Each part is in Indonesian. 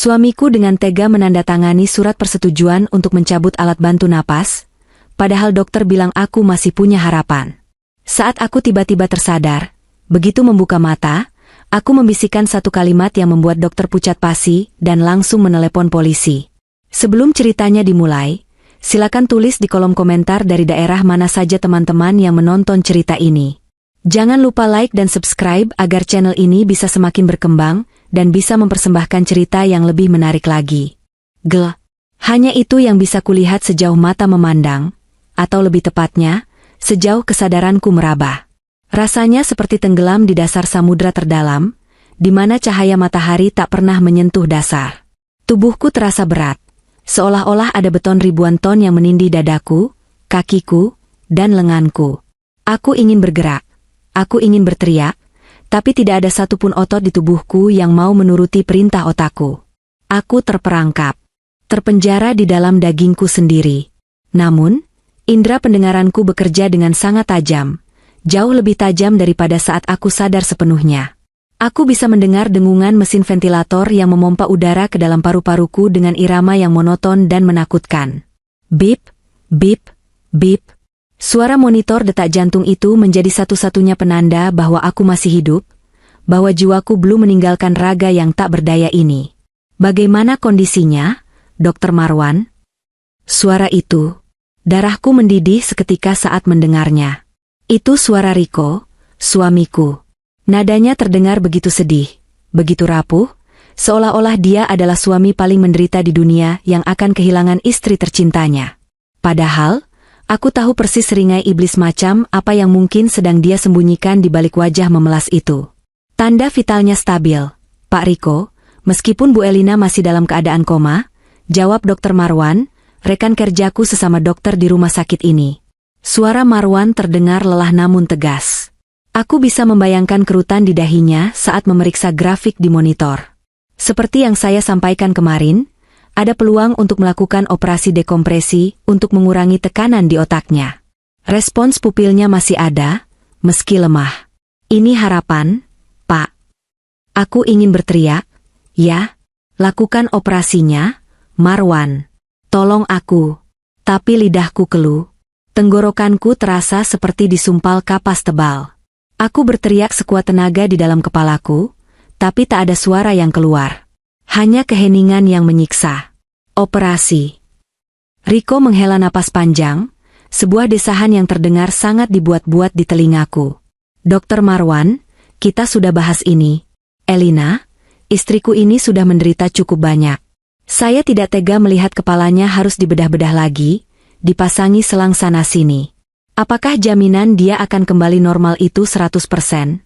Suamiku dengan tega menandatangani surat persetujuan untuk mencabut alat bantu napas, padahal dokter bilang aku masih punya harapan. Saat aku tiba-tiba tersadar, begitu membuka mata, aku membisikkan satu kalimat yang membuat dokter pucat pasi dan langsung menelepon polisi. Sebelum ceritanya dimulai, silakan tulis di kolom komentar dari daerah mana saja teman-teman yang menonton cerita ini. Jangan lupa like dan subscribe agar channel ini bisa semakin berkembang dan bisa mempersembahkan cerita yang lebih menarik lagi. Hanya itu yang bisa kulihat sejauh mata memandang, atau lebih tepatnya, sejauh kesadaranku meraba. Rasanya seperti tenggelam di dasar samudra terdalam, di mana cahaya matahari tak pernah menyentuh dasar. Tubuhku terasa berat, seolah-olah ada beton ribuan ton yang menindih dadaku, kakiku, dan lenganku. Aku ingin bergerak. Aku ingin berteriak, tapi tidak ada satupun otot di tubuhku yang mau menuruti perintah otakku. Aku terperangkap, terpenjara di dalam dagingku sendiri. Namun, indera pendengaranku bekerja dengan sangat tajam, jauh lebih tajam daripada saat aku sadar sepenuhnya. Aku bisa mendengar dengungan mesin ventilator yang memompa udara ke dalam paru-paruku dengan irama yang monoton dan menakutkan. Bip, bip, bip. Suara monitor detak jantung itu menjadi satu-satunya penanda bahwa aku masih hidup, bahwa jiwaku belum meninggalkan raga yang tak berdaya ini. Bagaimana kondisinya, Dr. Marwan? Suara itu, darahku mendidih seketika saat mendengarnya. Itu suara Riko, suamiku. Nadanya terdengar begitu sedih, begitu rapuh, seolah-olah dia adalah suami paling menderita di dunia yang akan kehilangan istri tercintanya. Padahal, aku tahu persis seringai iblis macam apa yang mungkin sedang dia sembunyikan di balik wajah memelas itu. Tanda vitalnya stabil, Pak Riko, meskipun Bu Elina masih dalam keadaan koma, jawab Dr. Marwan, rekan kerjaku sesama dokter di rumah sakit ini. Suara Marwan terdengar lelah namun tegas. Aku bisa membayangkan kerutan di dahinya saat memeriksa grafik di monitor. Seperti yang saya sampaikan kemarin, ada peluang untuk melakukan operasi dekompresi untuk mengurangi tekanan di otaknya. Respons pupilnya masih ada, meski lemah. Ini harapan, Pak. Aku ingin berteriak, ya, lakukan operasinya, Marwan. Tolong aku. Tapi lidahku keluh. Tenggorokanku terasa seperti disumpal kapas tebal. Aku berteriak sekuat tenaga di dalam kepalaku, tapi tak ada suara yang keluar. Hanya keheningan yang menyiksa. Operasi. Riko menghela napas panjang, sebuah desahan yang terdengar sangat dibuat-buat di telingaku. Dr. Marwan, kita sudah bahas ini. Elina, istriku ini sudah menderita cukup banyak. Saya tidak tega melihat kepalanya harus dibedah-bedah lagi, dipasangi selang sana-sini. Apakah jaminan dia akan kembali normal itu 100%?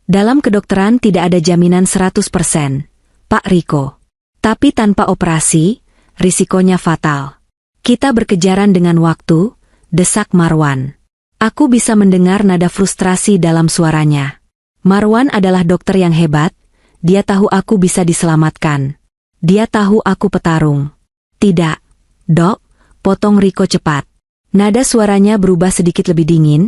Dalam kedokteran tidak ada jaminan 100%. Pak Riko. Tapi tanpa operasi, risikonya fatal. Kita berkejaran dengan waktu, desak Marwan. Aku bisa mendengar nada frustrasi dalam suaranya. Marwan adalah dokter yang hebat, dia tahu aku bisa diselamatkan. Dia tahu aku petarung. Tidak, Dok, potong Riko cepat. Nada suaranya berubah sedikit lebih dingin,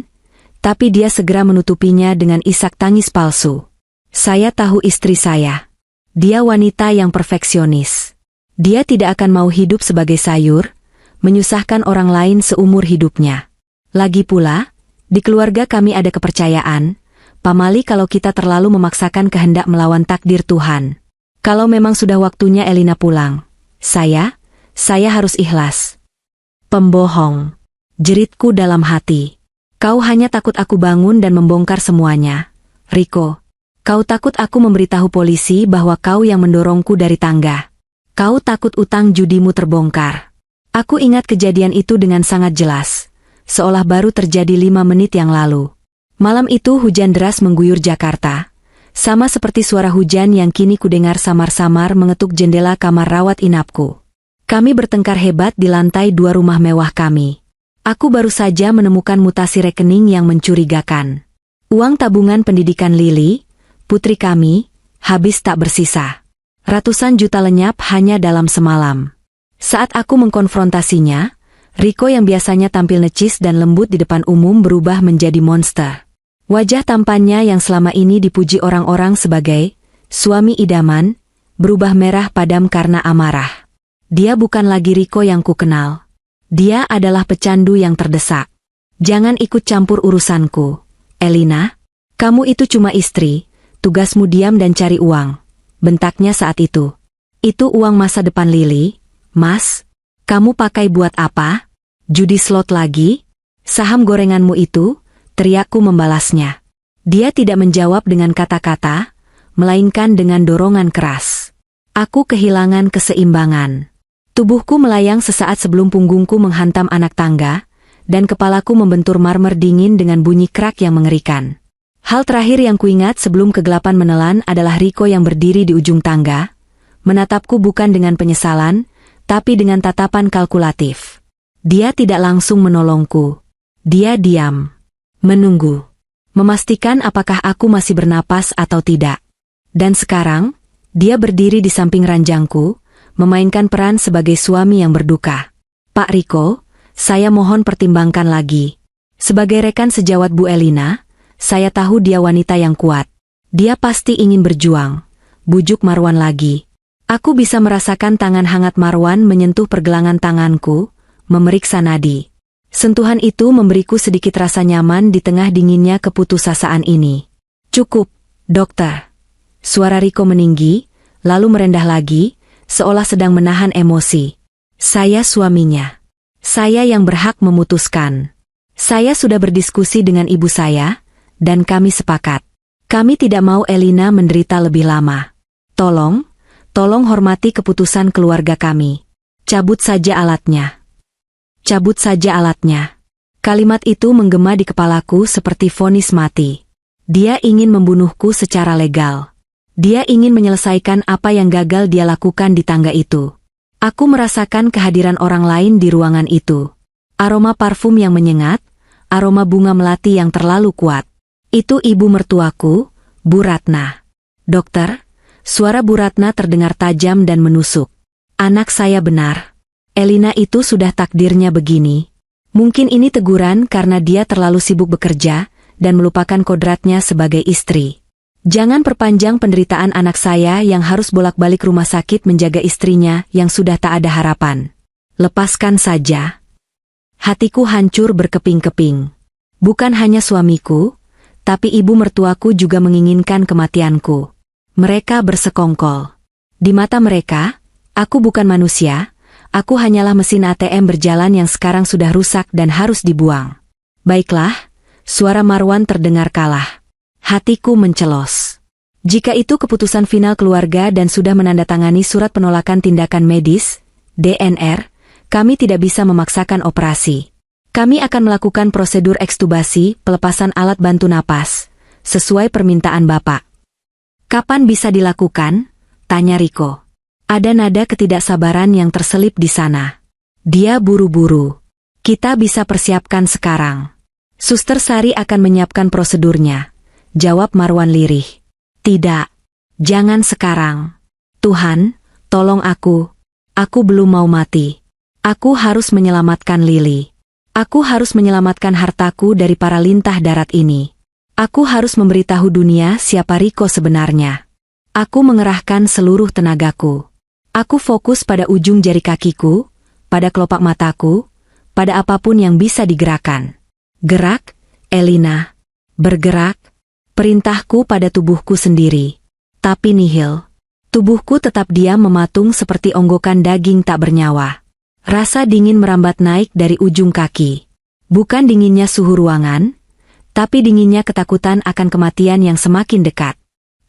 tapi dia segera menutupinya dengan isak tangis palsu. Saya tahu istri saya. Dia wanita yang perfeksionis. Dia tidak akan mau hidup sebagai sayur, menyusahkan orang lain seumur hidupnya. Lagi pula, di keluarga kami ada kepercayaan, pamali kalau kita terlalu memaksakan kehendak melawan takdir Tuhan. Kalau memang sudah waktunya Elina pulang, saya harus ikhlas. Pembohong. Jeritku dalam hati. Kau hanya takut aku bangun dan membongkar semuanya. Riko. Kau takut aku memberitahu polisi bahwa kau yang mendorongku dari tangga. Kau takut utang judimu terbongkar. Aku ingat kejadian itu dengan sangat jelas, seolah baru terjadi 5 menit yang lalu. Malam itu hujan deras mengguyur Jakarta, sama seperti suara hujan yang kini kudengar samar-samar mengetuk jendela kamar rawat inapku. Kami bertengkar hebat di lantai 2 rumah mewah kami. Aku baru saja menemukan mutasi rekening yang mencurigakan. Uang tabungan pendidikan Lili, putri kami, habis tak bersisa. Ratusan juta lenyap hanya dalam semalam. Saat aku mengkonfrontasinya, Riko yang biasanya tampil necis dan lembut di depan umum berubah menjadi monster. Wajah tampannya yang selama ini dipuji orang-orang sebagai suami idaman, berubah merah padam karena amarah. Dia bukan lagi Riko yang ku kenal. Dia adalah pecandu yang terdesak. Jangan ikut campur urusanku, Elina. Kamu itu cuma istri, tugasmu diam dan cari uang. Bentaknya saat itu. Itu uang masa depan Lily, Mas. Kamu pakai buat apa? Judi slot lagi? Saham gorenganmu itu? Teriakku membalasnya. Dia tidak menjawab dengan kata-kata, melainkan dengan dorongan keras. Aku kehilangan keseimbangan. Tubuhku melayang sesaat sebelum punggungku menghantam anak tangga, dan kepalaku membentur marmer dingin dengan bunyi krak yang mengerikan. Hal terakhir yang kuingat sebelum kegelapan menelan adalah Riko yang berdiri di ujung tangga, menatapku bukan dengan penyesalan, tapi dengan tatapan kalkulatif. Dia tidak langsung menolongku. Dia diam. Menunggu. Memastikan apakah aku masih bernapas atau tidak. Dan sekarang, dia berdiri di samping ranjangku, memainkan peran sebagai suami yang berduka. Pak Riko, saya mohon pertimbangkan lagi. Sebagai rekan sejawat Bu Elina, saya tahu dia wanita yang kuat. Dia pasti ingin berjuang. Bujuk Marwan lagi. Aku bisa merasakan tangan hangat Marwan menyentuh pergelangan tanganku, memeriksa nadi. Sentuhan itu memberiku sedikit rasa nyaman di tengah dinginnya keputusasaan ini. Cukup, dokter. Suara Riko meninggi, lalu merendah lagi, seolah sedang menahan emosi. Saya suaminya. Saya yang berhak memutuskan. Saya sudah berdiskusi dengan ibu saya, dan kami sepakat. Kami tidak mau Elina menderita lebih lama. Tolong hormati keputusan keluarga kami. Cabut saja alatnya. Cabut saja alatnya. Kalimat itu menggema di kepalaku seperti vonis mati. Dia ingin membunuhku secara legal. Dia ingin menyelesaikan apa yang gagal dia lakukan di tangga itu. Aku merasakan kehadiran orang lain di ruangan itu. Aroma parfum yang menyengat, aroma bunga melati yang terlalu kuat. Itu ibu mertuaku, Bu Ratna. Dokter, suara Bu Ratna terdengar tajam dan menusuk. Anak saya benar. Elina itu sudah takdirnya begini. Mungkin ini teguran karena dia terlalu sibuk bekerja dan melupakan kodratnya sebagai istri. Jangan perpanjang penderitaan anak saya yang harus bolak-balik rumah sakit menjaga istrinya yang sudah tak ada harapan. Lepaskan saja. Hatiku hancur berkeping-keping. Bukan hanya suamiku, tapi ibu mertuaku juga menginginkan kematianku. Mereka bersekongkol. Di mata mereka, aku bukan manusia, aku hanyalah mesin ATM berjalan yang sekarang sudah rusak dan harus dibuang. Baiklah, suara Marwan terdengar kalah. Hatiku mencelos. Jika itu keputusan final keluarga dan sudah menandatangani surat penolakan tindakan medis, DNR, kami tidak bisa memaksakan operasi. Kami akan melakukan prosedur ekstubasi, pelepasan alat bantu napas, sesuai permintaan Bapak. Kapan bisa dilakukan? Tanya Riko. Ada nada ketidaksabaran yang terselip di sana. Dia buru-buru. Kita bisa persiapkan sekarang. Suster Sari akan menyiapkan prosedurnya. Jawab Marwan lirih. Tidak. Jangan sekarang. Tuhan, tolong aku. Aku belum mau mati. Aku harus menyelamatkan Lily. Aku harus menyelamatkan hartaku dari para lintah darat ini. Aku harus memberitahu dunia siapa Riko sebenarnya. Aku mengerahkan seluruh tenagaku. Aku fokus pada ujung jari kakiku, pada kelopak mataku, pada apapun yang bisa digerakkan. Gerak, Elina. Bergerak. Perintahku pada tubuhku sendiri. Tapi nihil. Tubuhku tetap diam mematung seperti onggokan daging tak bernyawa. Rasa dingin merambat naik dari ujung kaki. Bukan dinginnya suhu ruangan, tapi dinginnya ketakutan akan kematian yang semakin dekat.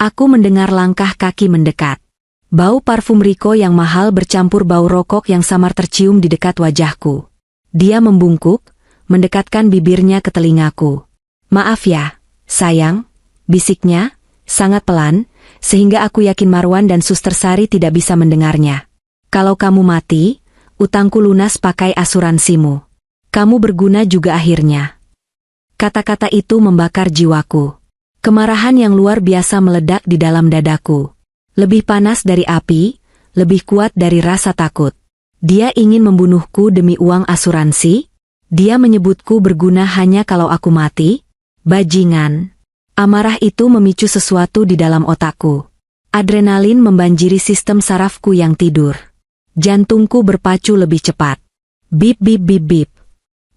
Aku mendengar langkah kaki mendekat. Bau parfum Riko yang mahal bercampur bau rokok yang samar tercium di dekat wajahku. Dia membungkuk, mendekatkan bibirnya ke telingaku. Maaf ya, sayang. Bisiknya, sangat pelan, sehingga aku yakin Marwan dan Suster Sari tidak bisa mendengarnya. Kalau kamu mati, utangku lunas pakai asuransimu. Kamu berguna juga akhirnya. Kata-kata itu membakar jiwaku. Kemarahan yang luar biasa meledak di dalam dadaku. Lebih panas dari api, lebih kuat dari rasa takut. Dia ingin membunuhku demi uang asuransi? Dia menyebutku berguna hanya kalau aku mati? Bajingan. Amarah itu memicu sesuatu di dalam otakku. Adrenalin membanjiri sistem sarafku yang tidur. Jantungku berpacu lebih cepat. Bip bip bip bip.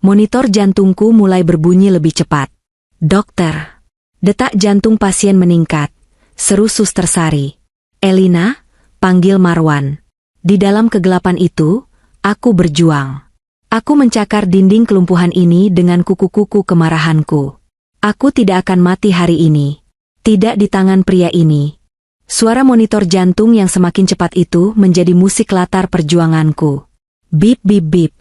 Monitor jantungku mulai berbunyi lebih cepat. Dokter. Detak jantung pasien meningkat. Seru Suster Sari. Elina, panggil Marwan. Di dalam kegelapan itu, aku berjuang. Aku mencakar dinding kelumpuhan ini dengan kuku-kuku kemarahanku. Aku tidak akan mati hari ini. Tidak di tangan pria ini. Suara monitor jantung yang semakin cepat itu menjadi musik latar perjuanganku. Bip bip bip.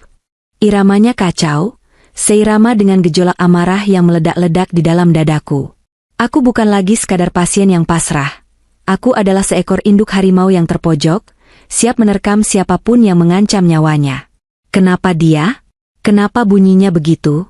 Iramanya kacau, seirama dengan gejolak amarah yang meledak-ledak di dalam dadaku. Aku bukan lagi sekadar pasien yang pasrah. Aku adalah seekor induk harimau yang terpojok, siap menerkam siapapun yang mengancam nyawanya. Kenapa dia? Kenapa bunyinya begitu?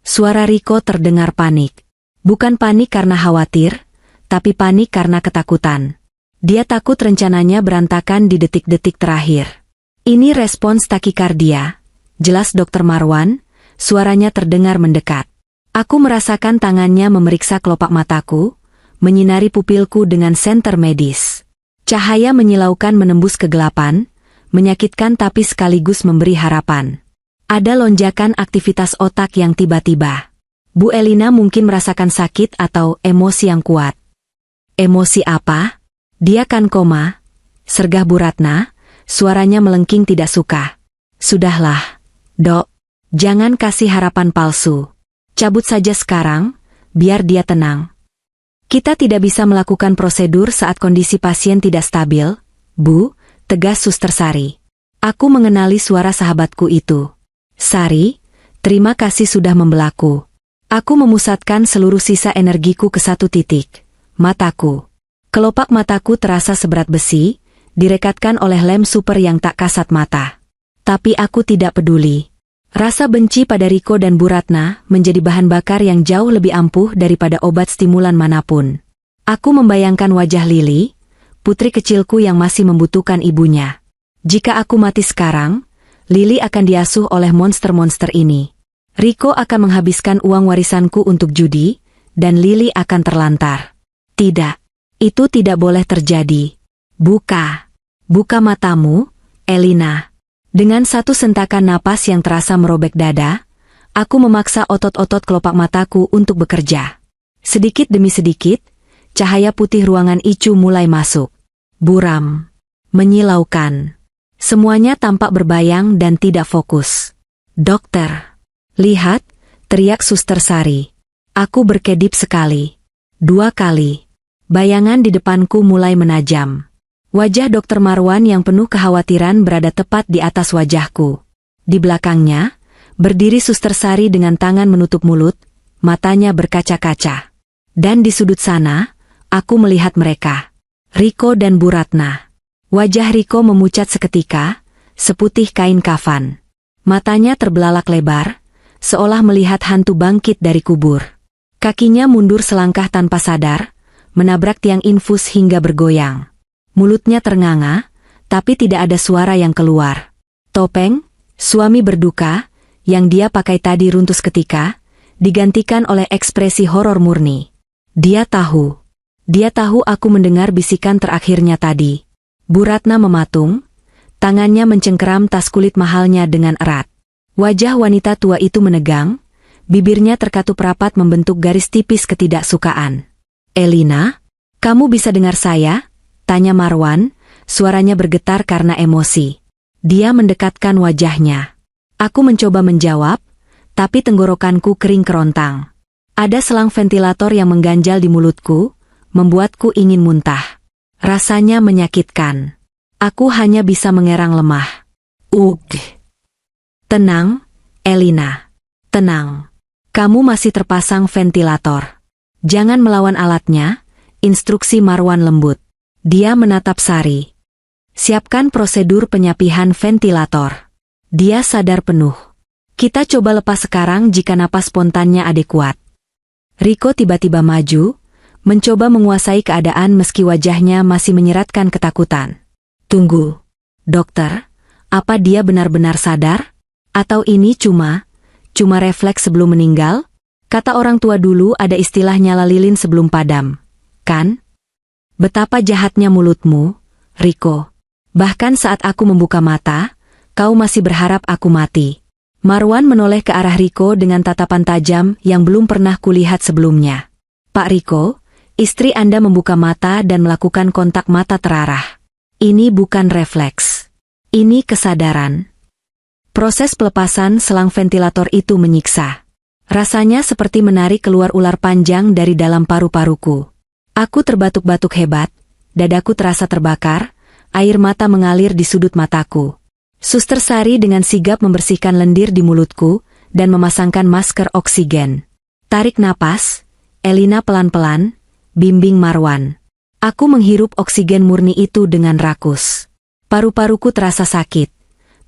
Suara Riko terdengar panik. Bukan panik karena khawatir, tapi panik karena ketakutan. Dia takut rencananya berantakan di detik-detik terakhir. Ini respons takikardia. Jelas Dr. Marwan, suaranya terdengar mendekat. Aku merasakan tangannya memeriksa kelopak mataku, menyinari pupilku dengan senter medis. Cahaya menyilaukan menembus kegelapan, menyakitkan tapi sekaligus memberi harapan. Ada lonjakan aktivitas otak yang tiba-tiba. Bu Elina mungkin merasakan sakit atau emosi yang kuat. Emosi apa? Dia kan koma? Sergah Bu Ratna, suaranya melengking tidak suka. Sudahlah, Dok. Jangan kasih harapan palsu. Cabut saja sekarang, biar dia tenang. Kita tidak bisa melakukan prosedur saat kondisi pasien tidak stabil, Bu, tegas Suster Sari. Aku mengenali suara sahabatku itu. Sari, terima kasih sudah membelaku. Aku memusatkan seluruh sisa energiku ke satu titik. Mataku. Kelopak mataku terasa seberat besi, direkatkan oleh lem super yang tak kasat mata. Tapi aku tidak peduli. Rasa benci pada Riko dan Bu Ratna menjadi bahan bakar yang jauh lebih ampuh daripada obat stimulan manapun. Aku membayangkan wajah Lili, putri kecilku yang masih membutuhkan ibunya. Jika aku mati sekarang, Lili akan diasuh oleh monster-monster ini. Riko akan menghabiskan uang warisanku untuk judi, dan Lili akan terlantar. Tidak, itu tidak boleh terjadi. Buka matamu, Elina. Dengan satu sentakan napas yang terasa merobek dada, aku memaksa otot-otot kelopak mataku untuk bekerja. Sedikit demi sedikit, cahaya putih ruangan icu mulai masuk. Buram. Menyilaukan. Semuanya tampak berbayang dan tidak fokus. Dokter. Lihat, teriak Suster Sari. Aku berkedip sekali. 2 kali. Bayangan di depanku mulai menajam. Wajah Dr. Marwan yang penuh kekhawatiran berada tepat di atas wajahku. Di belakangnya, berdiri Suster Sari dengan tangan menutup mulut, matanya berkaca-kaca. Dan di sudut sana, aku melihat mereka. Riko dan Bu Ratna. Wajah Riko memucat seketika, seputih kain kafan. Matanya terbelalak lebar, seolah melihat hantu bangkit dari kubur. Kakinya mundur selangkah tanpa sadar, menabrak tiang infus hingga bergoyang. Mulutnya ternganga, tapi tidak ada suara yang keluar. Topeng, suami berduka, yang dia pakai tadi runtuh seketika, digantikan oleh ekspresi horor murni. Dia tahu aku mendengar bisikan terakhirnya tadi. Bu Ratna mematung, tangannya mencengkeram tas kulit mahalnya dengan erat. Wajah wanita tua itu menegang, bibirnya terkatup rapat membentuk garis tipis ketidaksukaan. Elina, kamu bisa dengar saya? Tanya Marwan, suaranya bergetar karena emosi. Dia mendekatkan wajahnya. Aku mencoba menjawab, tapi tenggorokanku kering kerontang. Ada selang ventilator yang mengganjal di mulutku, membuatku ingin muntah. Rasanya menyakitkan. Aku hanya bisa mengerang lemah. Tenang, Elina. Tenang. Kamu masih terpasang ventilator. Jangan melawan alatnya, instruksi Marwan lembut. Dia menatap Sari. Siapkan prosedur penyapihan ventilator. Dia sadar penuh. Kita coba lepas sekarang jika napas spontannya adekuat. Riko tiba-tiba maju, mencoba menguasai keadaan meski wajahnya masih menyeratkan ketakutan. Tunggu. Dokter, apa dia benar-benar sadar? Atau ini cuma refleks sebelum meninggal? Kata orang tua dulu ada istilah nyala lilin sebelum padam. Kan? Betapa jahatnya mulutmu, Riko. Bahkan saat aku membuka mata, kau masih berharap aku mati. Marwan menoleh ke arah Riko dengan tatapan tajam yang belum pernah kulihat sebelumnya. Pak Riko, istri Anda membuka mata dan melakukan kontak mata terarah. Ini bukan refleks. Ini kesadaran. Proses pelepasan selang ventilator itu menyiksa. Rasanya seperti menarik keluar ular panjang dari dalam paru-paruku. Aku terbatuk-batuk hebat, dadaku terasa terbakar, air mata mengalir di sudut mataku. Suster Sari dengan sigap membersihkan lendir di mulutku dan memasangkan masker oksigen. Tarik napas, Elina pelan-pelan, bimbing Marwan. Aku menghirup oksigen murni itu dengan rakus. Paru-paruku terasa sakit,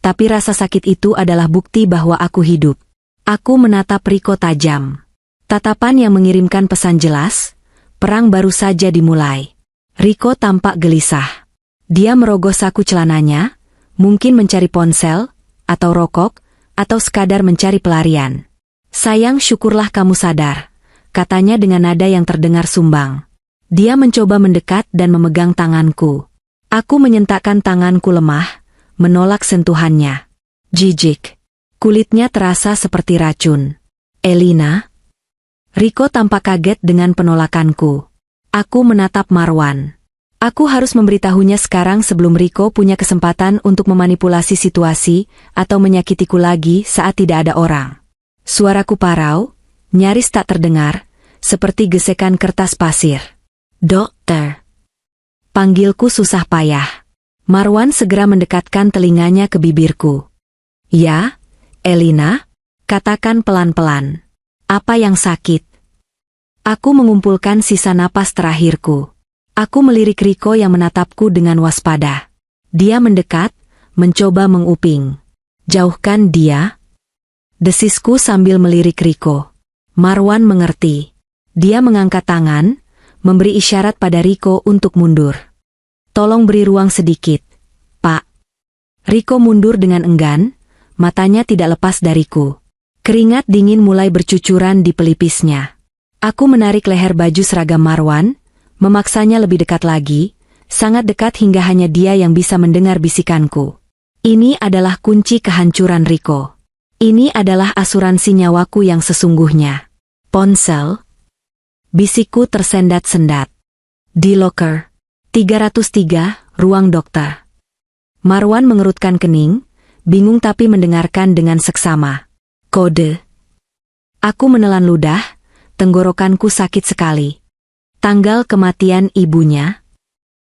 tapi rasa sakit itu adalah bukti bahwa aku hidup. Aku menatap Riko tajam. Tatapan yang mengirimkan pesan jelas, perang baru saja dimulai. Riko tampak gelisah. Dia merogoh saku celananya, mungkin mencari ponsel, atau rokok, atau sekadar mencari pelarian. Sayang, syukurlah kamu sadar, katanya dengan nada yang terdengar sumbang. Dia mencoba mendekat dan memegang tanganku. Aku menyentakkan tanganku lemah, menolak sentuhannya. Jijik. Kulitnya terasa seperti racun. Elina? Riko tampak kaget dengan penolakanku. Aku menatap Marwan. Aku harus memberitahunya sekarang sebelum Riko punya kesempatan untuk memanipulasi situasi atau menyakitiku lagi saat tidak ada orang. Suaraku parau, nyaris tak terdengar, seperti gesekan kertas pasir. Dokter. Panggilku susah payah. Marwan segera mendekatkan telinganya ke bibirku. Ya, Elina? Katakan pelan-pelan. Apa yang sakit? Aku mengumpulkan sisa napas terakhirku. Aku melirik Riko yang menatapku dengan waspada. Dia mendekat, mencoba menguping. Jauhkan dia. Desisku sambil melirik Riko. Marwan mengerti. Dia mengangkat tangan, memberi isyarat pada Riko untuk mundur. Tolong beri ruang sedikit, Pak. Riko mundur dengan enggan, matanya tidak lepas dariku. Keringat dingin mulai bercucuran di pelipisnya. Aku menarik leher baju seragam Marwan, memaksanya lebih dekat lagi, sangat dekat hingga hanya dia yang bisa mendengar bisikanku. Ini adalah kunci kehancuran Riko. Ini adalah asuransi nyawaku yang sesungguhnya. Ponsel? Bisikku tersendat-sendat. Di loker. 303, ruang dokter. Marwan mengerutkan kening, bingung tapi mendengarkan dengan seksama. Kode. Aku menelan ludah, tenggorokanku sakit sekali. Tanggal kematian ibunya?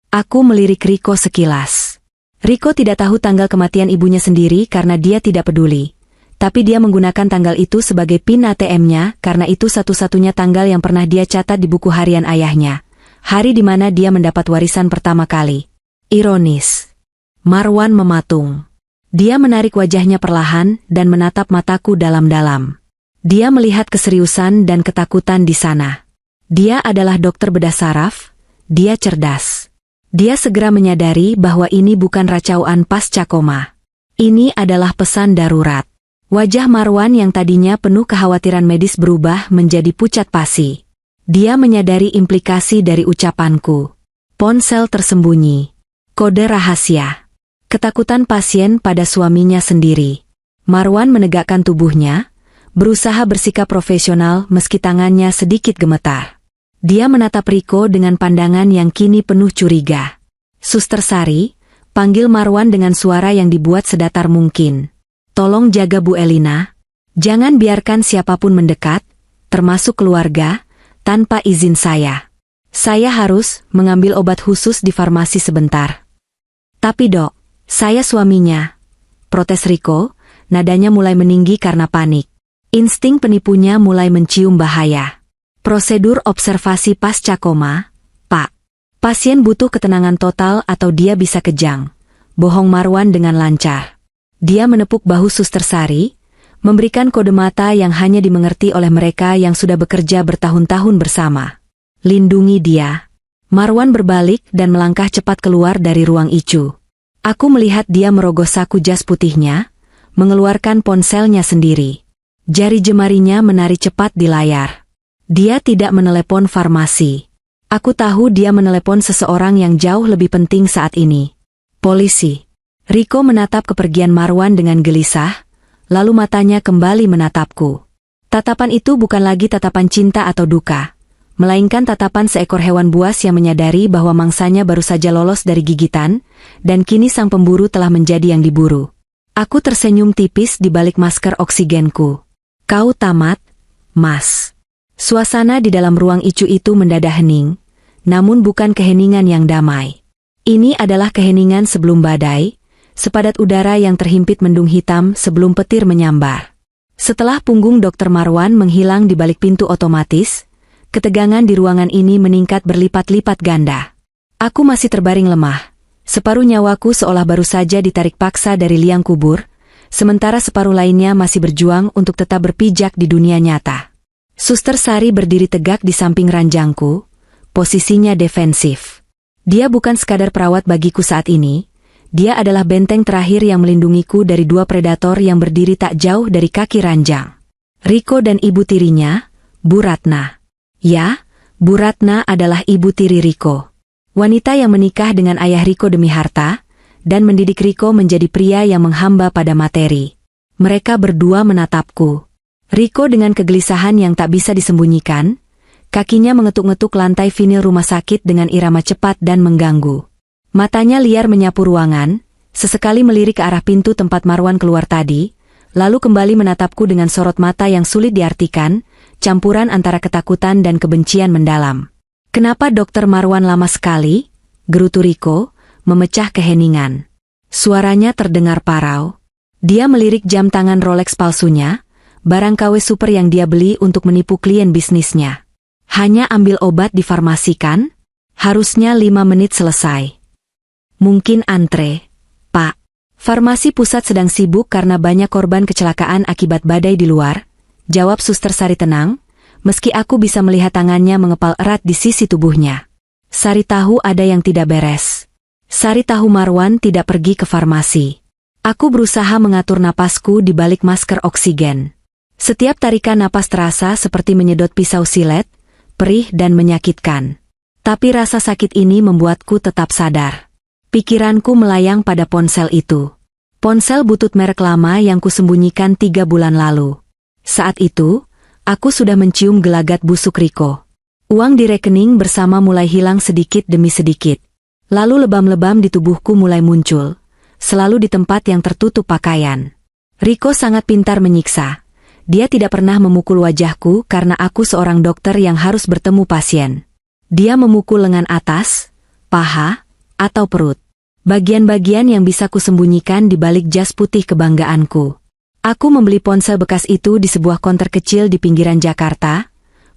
Aku melirik Riko sekilas. Riko tidak tahu tanggal kematian ibunya sendiri karena dia tidak peduli. Tapi dia menggunakan tanggal itu sebagai PIN ATM-nya karena itu satu-satunya tanggal yang pernah dia catat di buku harian ayahnya. Hari di mana dia mendapat warisan pertama kali. Ironis. Marwan mematung. Dia menarik wajahnya perlahan dan menatap mataku dalam-dalam. Dia melihat keseriusan dan ketakutan di sana. Dia adalah dokter bedah saraf, dia cerdas. Dia segera menyadari bahwa ini bukan racauan pasca koma. Ini adalah pesan darurat. Wajah Marwan yang tadinya penuh kekhawatiran medis berubah menjadi pucat pasi. Dia menyadari implikasi dari ucapanku. Ponsel tersembunyi. Kode rahasia. Ketakutan pasien pada suaminya sendiri. Marwan menegakkan tubuhnya, berusaha bersikap profesional meski tangannya sedikit gemetar. Dia menatap Riko dengan pandangan yang kini penuh curiga. Suster Sari, panggil Marwan dengan suara yang dibuat sedatar mungkin. Tolong jaga Bu Elina. Jangan biarkan siapapun mendekat, termasuk keluarga, tanpa izin saya. Saya harus mengambil obat khusus di farmasi sebentar. Tapi dok, saya suaminya. Protes Riko, nadanya mulai meninggi karena panik. Insting penipunya mulai mencium bahaya. Prosedur observasi pasca koma, Pak. Pasien butuh ketenangan total atau dia bisa kejang. Bohong Marwan dengan lancar. Dia menepuk bahu Suster Sari, memberikan kode mata yang hanya dimengerti oleh mereka yang sudah bekerja bertahun-tahun bersama. Lindungi dia. Marwan berbalik dan melangkah cepat keluar dari ruang ICU. Aku melihat dia merogoh saku jas putihnya, mengeluarkan ponselnya sendiri. Jari jemarinya menari cepat di layar. Dia tidak menelepon farmasi. Aku tahu dia menelepon seseorang yang jauh lebih penting saat ini. Polisi. Riko menatap kepergian Marwan dengan gelisah, lalu matanya kembali menatapku. Tatapan itu bukan lagi tatapan cinta atau duka, melainkan tatapan seekor hewan buas yang menyadari bahwa mangsanya baru saja lolos dari gigitan, dan kini sang pemburu telah menjadi yang diburu. Aku tersenyum tipis di balik masker oksigenku. Kau tamat, Mas. Suasana di dalam ruang icu itu mendadak hening, namun bukan keheningan yang damai. Ini adalah keheningan sebelum badai, sepadat udara yang terhimpit mendung hitam sebelum petir menyambar. Setelah punggung Dr. Marwan menghilang di balik pintu otomatis, ketegangan di ruangan ini meningkat berlipat-lipat ganda. Aku masih terbaring lemah. Separuh nyawaku seolah baru saja ditarik paksa dari liang kubur, sementara separuh lainnya masih berjuang untuk tetap berpijak di dunia nyata. Suster Sari berdiri tegak di samping ranjangku, posisinya defensif. Dia bukan sekadar perawat bagiku saat ini, dia adalah benteng terakhir yang melindungiku dari dua predator yang berdiri tak jauh dari kaki ranjang. Riko dan ibu tirinya, Bu Ratna. Ya, Bu Ratna adalah ibu tiri Riko. Wanita yang menikah dengan ayah Riko demi harta, dan mendidik Riko menjadi pria yang menghamba pada materi. Mereka berdua menatapku. Riko dengan kegelisahan yang tak bisa disembunyikan, kakinya mengetuk-ngetuk lantai vinil rumah sakit dengan irama cepat dan mengganggu. Matanya liar menyapu ruangan, sesekali melirik ke arah pintu tempat Marwan keluar tadi, lalu kembali menatapku dengan sorot mata yang sulit diartikan, campuran antara ketakutan dan kebencian mendalam. "Kenapa Dokter Marwan lama sekali?" gerutu Riko, memecah keheningan. Suaranya terdengar parau. Dia melirik jam tangan Rolex palsunya, barang KW super yang dia beli untuk menipu klien bisnisnya. "Hanya ambil obat di farmasi kan? Harusnya 5 menit selesai." "Mungkin antre, Pak. Farmasi pusat sedang sibuk karena banyak korban kecelakaan akibat badai di luar," jawab Suster Sari tenang, meski aku bisa melihat tangannya mengepal erat di sisi tubuhnya. Sari tahu ada yang tidak beres. Sari tahu Marwan tidak pergi ke farmasi. Aku berusaha mengatur napasku di balik masker oksigen. Setiap tarikan napas terasa seperti menyedot pisau silet, perih dan menyakitkan. Tapi rasa sakit ini membuatku tetap sadar. Pikiranku melayang pada ponsel itu. Ponsel butut merek lama yang kusembunyikan 3 bulan lalu. Saat itu, aku sudah mencium gelagat busuk Riko. Uang di rekening bersama mulai hilang sedikit demi sedikit. Lalu lebam-lebam di tubuhku mulai muncul, selalu di tempat yang tertutup pakaian. Riko sangat pintar menyiksa. Dia tidak pernah memukul wajahku karena aku seorang dokter yang harus bertemu pasien. Dia memukul lengan atas, paha, atau perut. Bagian-bagian yang bisa kusembunyikan di balik jas putih kebanggaanku. Aku membeli ponsel bekas itu di sebuah konter kecil di pinggiran Jakarta,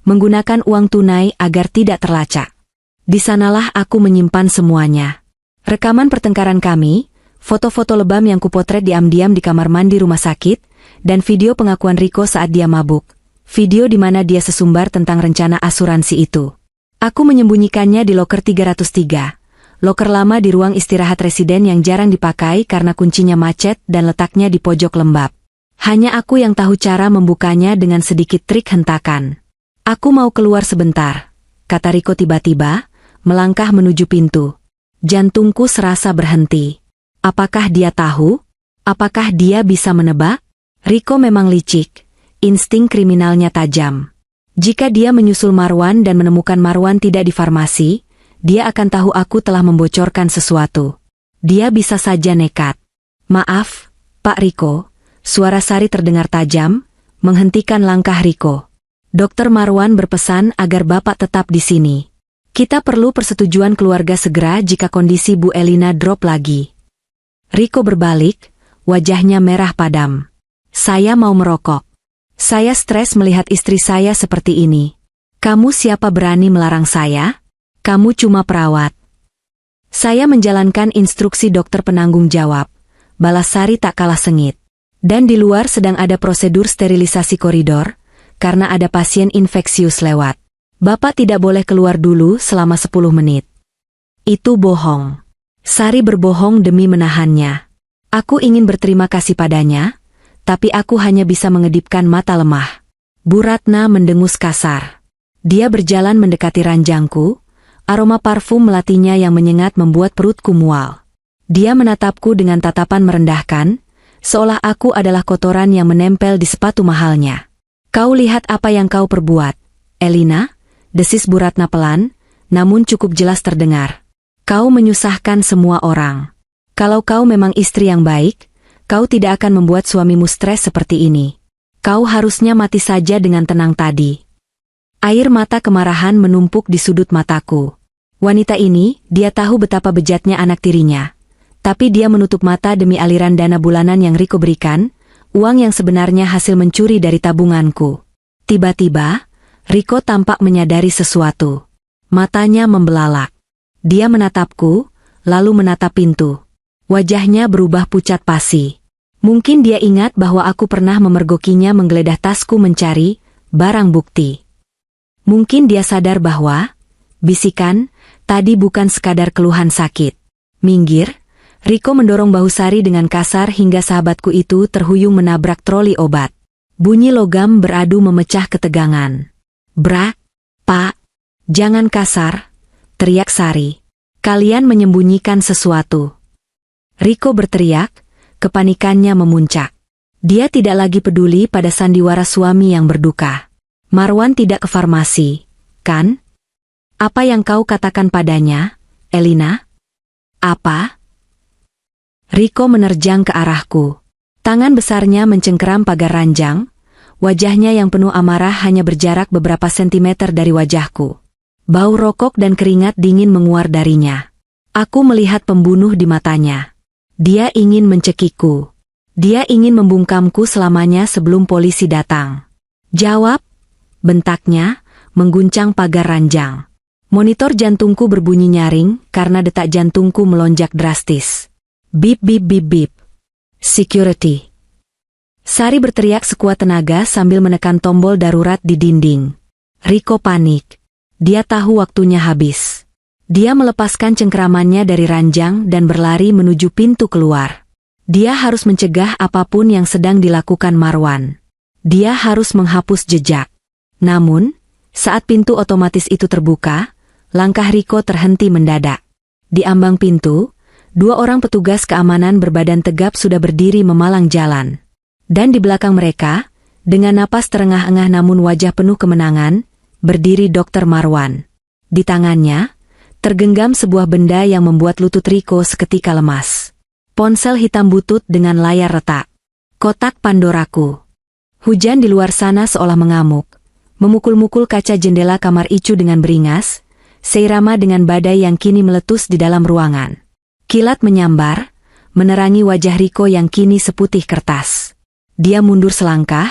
menggunakan uang tunai agar tidak terlacak. Di sanalah aku menyimpan semuanya. Rekaman pertengkaran kami, foto-foto lebam yang kupotret diam-diam di kamar mandi rumah sakit, dan video pengakuan Riko saat dia mabuk. Video di mana dia sesumbar tentang rencana asuransi itu. Aku menyembunyikannya di loker 303. Loker lama di ruang istirahat residen yang jarang dipakai karena kuncinya macet dan letaknya di pojok lembab. Hanya aku yang tahu cara membukanya dengan sedikit trik hentakan. "Aku mau keluar sebentar," kata Riko tiba-tiba, melangkah menuju pintu. Jantungku serasa berhenti. Apakah dia tahu? Apakah dia bisa menebak? Riko memang licik, insting kriminalnya tajam. Jika dia menyusul Marwan dan menemukan Marwan tidak di farmasi, dia akan tahu aku telah membocorkan sesuatu. Dia bisa saja nekat. "Maaf, Pak Riko," suara Sari terdengar tajam, menghentikan langkah Riko. "Dokter Marwan berpesan agar Bapak tetap di sini. Kita perlu persetujuan keluarga segera jika kondisi Bu Elina drop lagi." Riko berbalik, wajahnya merah padam. "Saya mau merokok. Saya stres melihat istri saya seperti ini. Kamu siapa berani melarang saya? Kamu cuma perawat." "Saya menjalankan instruksi dokter penanggung jawab," balas Sari tak kalah sengit. "Dan di luar sedang ada prosedur sterilisasi koridor, karena ada pasien infeksius lewat. Bapak tidak boleh keluar dulu selama 10 menit." "Itu bohong." Sari berbohong demi menahannya. Aku ingin berterima kasih padanya, tapi aku hanya bisa mengedipkan mata lemah. Bu Ratna mendengus kasar. Dia berjalan mendekati ranjangku, Aroma parfum melatinya yang menyengat membuat perutku mual. Dia menatapku dengan tatapan merendahkan, seolah aku adalah kotoran yang menempel di sepatu mahalnya. Kau lihat apa yang kau perbuat, Elina, desis Bu Ratna pelan, namun cukup jelas terdengar. Kau menyusahkan semua orang. Kalau kau memang istri yang baik, kau tidak akan membuat suamimu stres seperti ini. Kau harusnya mati saja dengan tenang tadi. Air mata kemarahan menumpuk di sudut mataku. Wanita ini, dia tahu betapa bejatnya anak tirinya. Tapi dia menutup mata demi aliran dana bulanan yang Riko berikan, uang yang sebenarnya hasil mencuri dari tabunganku. Tiba-tiba, Riko tampak menyadari sesuatu. Matanya membelalak. Dia menatapku, lalu menatap pintu. Wajahnya berubah pucat pasi. Mungkin dia ingat bahwa aku pernah memergokinya menggeledah tasku mencari barang bukti. Mungkin dia sadar bahwa bisikan tadi bukan sekadar keluhan sakit. Minggir, Riko mendorong bahu Sari dengan kasar hingga sahabatku itu terhuyung menabrak troli obat. Bunyi logam beradu memecah ketegangan. Brak, Pak, jangan kasar, teriak Sari. Kalian menyembunyikan sesuatu. Riko berteriak. Kepanikannya memuncak. Dia tidak lagi peduli pada sandiwara suami yang berduka. Marwan tidak ke farmasi, kan? Apa yang kau katakan padanya, Elina? Apa? Riko menerjang ke arahku. Tangan besarnya mencengkeram pagar ranjang, wajahnya yang penuh amarah hanya berjarak beberapa sentimeter dari wajahku. Bau rokok dan keringat dingin menguar darinya. Aku melihat pembunuh di matanya. Dia ingin mencekikku. Dia ingin membungkamku selamanya sebelum polisi datang. Jawab, bentaknya, mengguncang pagar ranjang. Monitor jantungku berbunyi nyaring karena detak jantungku melonjak drastis. Bip bip bip bip. Security. Sari berteriak sekuat tenaga sambil menekan tombol darurat di dinding. Riko panik. Dia tahu waktunya habis. Dia melepaskan cengkeramannya dari ranjang dan berlari menuju pintu keluar. Dia harus mencegah apapun yang sedang dilakukan Marwan. Dia harus menghapus jejak. Namun, saat pintu otomatis itu terbuka, langkah Riko terhenti mendadak. Di ambang pintu, 2 orang petugas keamanan berbadan tegap sudah berdiri memalang jalan. Dan di belakang mereka, dengan napas terengah-engah namun wajah penuh kemenangan, berdiri Dr. Marwan. Di tangannya, tergenggam sebuah benda yang membuat lutut Riko seketika lemas. Ponsel hitam butut dengan layar retak. Kotak Pandoraku. Hujan di luar sana seolah mengamuk, memukul-mukul kaca jendela kamar Icu dengan beringas, seirama dengan badai yang kini meletus di dalam ruangan. Kilat menyambar, menerangi wajah Riko yang kini seputih kertas. Dia mundur selangkah,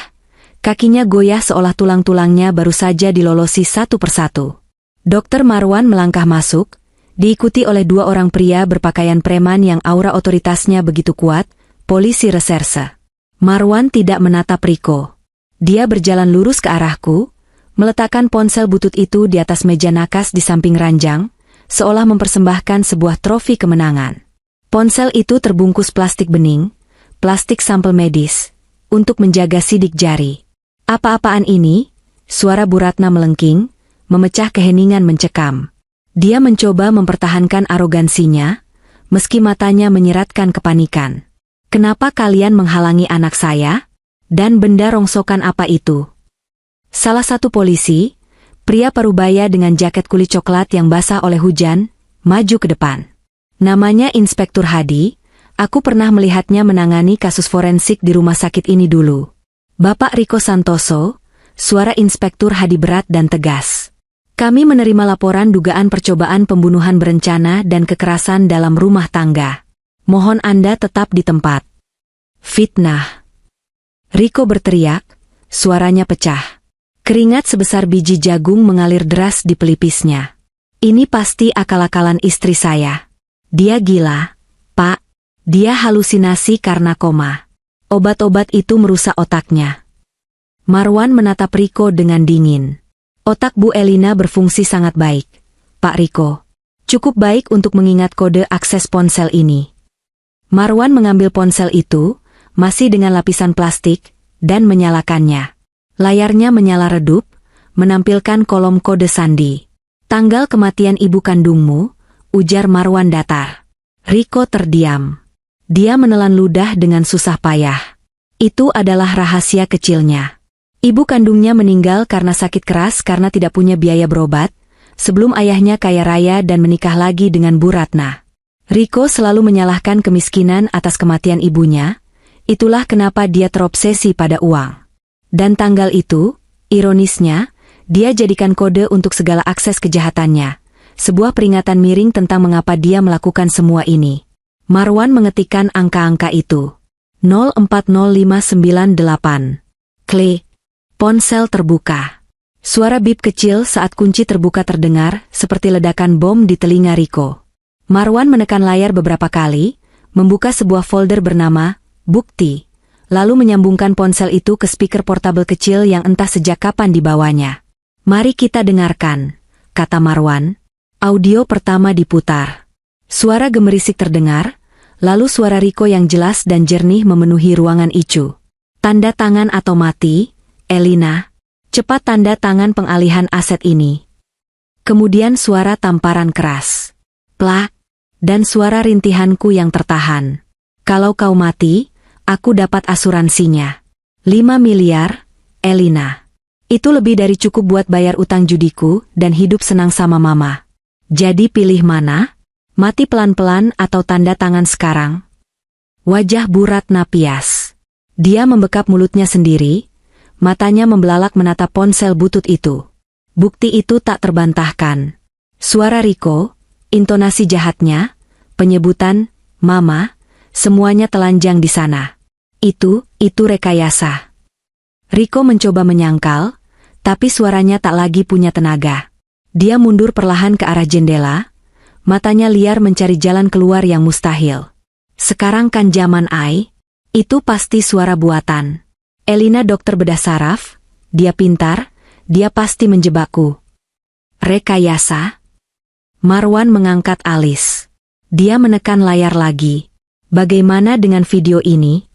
kakinya goyah seolah tulang-tulangnya baru saja dilolosi satu persatu. Dr. Marwan melangkah masuk, diikuti oleh 2 orang pria berpakaian preman yang aura otoritasnya begitu kuat, polisi reserse. Marwan tidak menatap Riko. Dia berjalan lurus ke arahku, meletakkan ponsel butut itu di atas meja nakas di samping ranjang, seolah mempersembahkan sebuah trofi kemenangan. Ponsel itu terbungkus plastik bening, plastik sampel medis, untuk menjaga sidik jari. Apa-apaan ini? Suara Bu Ratna melengking, memecah keheningan mencekam. Dia mencoba mempertahankan arogansinya, meski matanya menyiratkan kepanikan. Kenapa kalian menghalangi anak saya? Dan benda rongsokan apa itu? Salah satu polisi, pria parubaya dengan jaket kulit coklat yang basah oleh hujan, maju ke depan. Namanya Inspektur Hadi, aku pernah melihatnya menangani kasus forensik di rumah sakit ini dulu. Bapak Riko Santoso, suara Inspektur Hadi berat dan tegas. Kami menerima laporan dugaan percobaan pembunuhan berencana dan kekerasan dalam rumah tangga. Mohon Anda tetap di tempat. Fitnah. Riko berteriak, suaranya pecah. Keringat sebesar biji jagung mengalir deras di pelipisnya. Ini pasti akal-akalan istri saya. Dia gila, Pak. Dia halusinasi karena koma. Obat-obat itu merusak otaknya. Marwan menatap Riko dengan dingin. Otak Bu Elina berfungsi sangat baik, Pak Riko. Cukup baik untuk mengingat kode akses ponsel ini. Marwan mengambil ponsel itu, masih dengan lapisan plastik, dan menyalakannya. Layarnya menyala redup, menampilkan kolom kode sandi. Tanggal kematian ibu kandungmu, ujar Marwan datar. Riko terdiam. Dia menelan ludah dengan susah payah. Itu adalah rahasia kecilnya. Ibu kandungnya meninggal karena sakit keras karena tidak punya biaya berobat, sebelum ayahnya kaya raya dan menikah lagi dengan Bu Ratna. Riko selalu menyalahkan kemiskinan atas kematian ibunya, itulah kenapa dia terobsesi pada uang. Dan tanggal itu, ironisnya, dia jadikan kode untuk segala akses kejahatannya, sebuah peringatan miring tentang mengapa dia melakukan semua ini. Marwan mengetikkan angka-angka itu. 040598. Klik. Ponsel terbuka. Suara bip kecil saat kunci terbuka terdengar, seperti ledakan bom di telinga Riko. Marwan menekan layar beberapa kali, membuka sebuah folder bernama Bukti, lalu menyambungkan ponsel itu ke speaker portabel kecil yang entah sejak kapan dibawanya. Mari kita dengarkan, kata Marwan. Audio pertama diputar. Suara gemerisik terdengar, lalu suara Riko yang jelas dan jernih memenuhi ruangan Icu. Tanda tangan atau mati, Elina. Cepat tanda tangan pengalihan aset ini. Kemudian suara tamparan keras. Plak. Dan suara rintihanku yang tertahan. Kalau kau mati, aku dapat asuransinya. 5 miliar, Elina. Itu lebih dari cukup buat bayar utang judiku dan hidup senang sama mama. Jadi pilih mana? Mati pelan-pelan atau tanda tangan sekarang? Wajah Bu Ratna pias. Dia membekap mulutnya sendiri, matanya membelalak menatap ponsel butut itu. Bukti itu tak terbantahkan. Suara Riko, intonasi jahatnya, penyebutan, mama, semuanya telanjang di sana. Itu rekayasa. Riko mencoba menyangkal, tapi suaranya tak lagi punya tenaga. Dia mundur perlahan ke arah jendela, matanya liar mencari jalan keluar yang mustahil. Sekarang kan zaman AI, itu pasti suara buatan. Elina dokter bedah saraf, dia pintar, dia pasti menjebakku. Rekayasa? Marwan mengangkat alis. Dia menekan layar lagi. Bagaimana dengan video ini?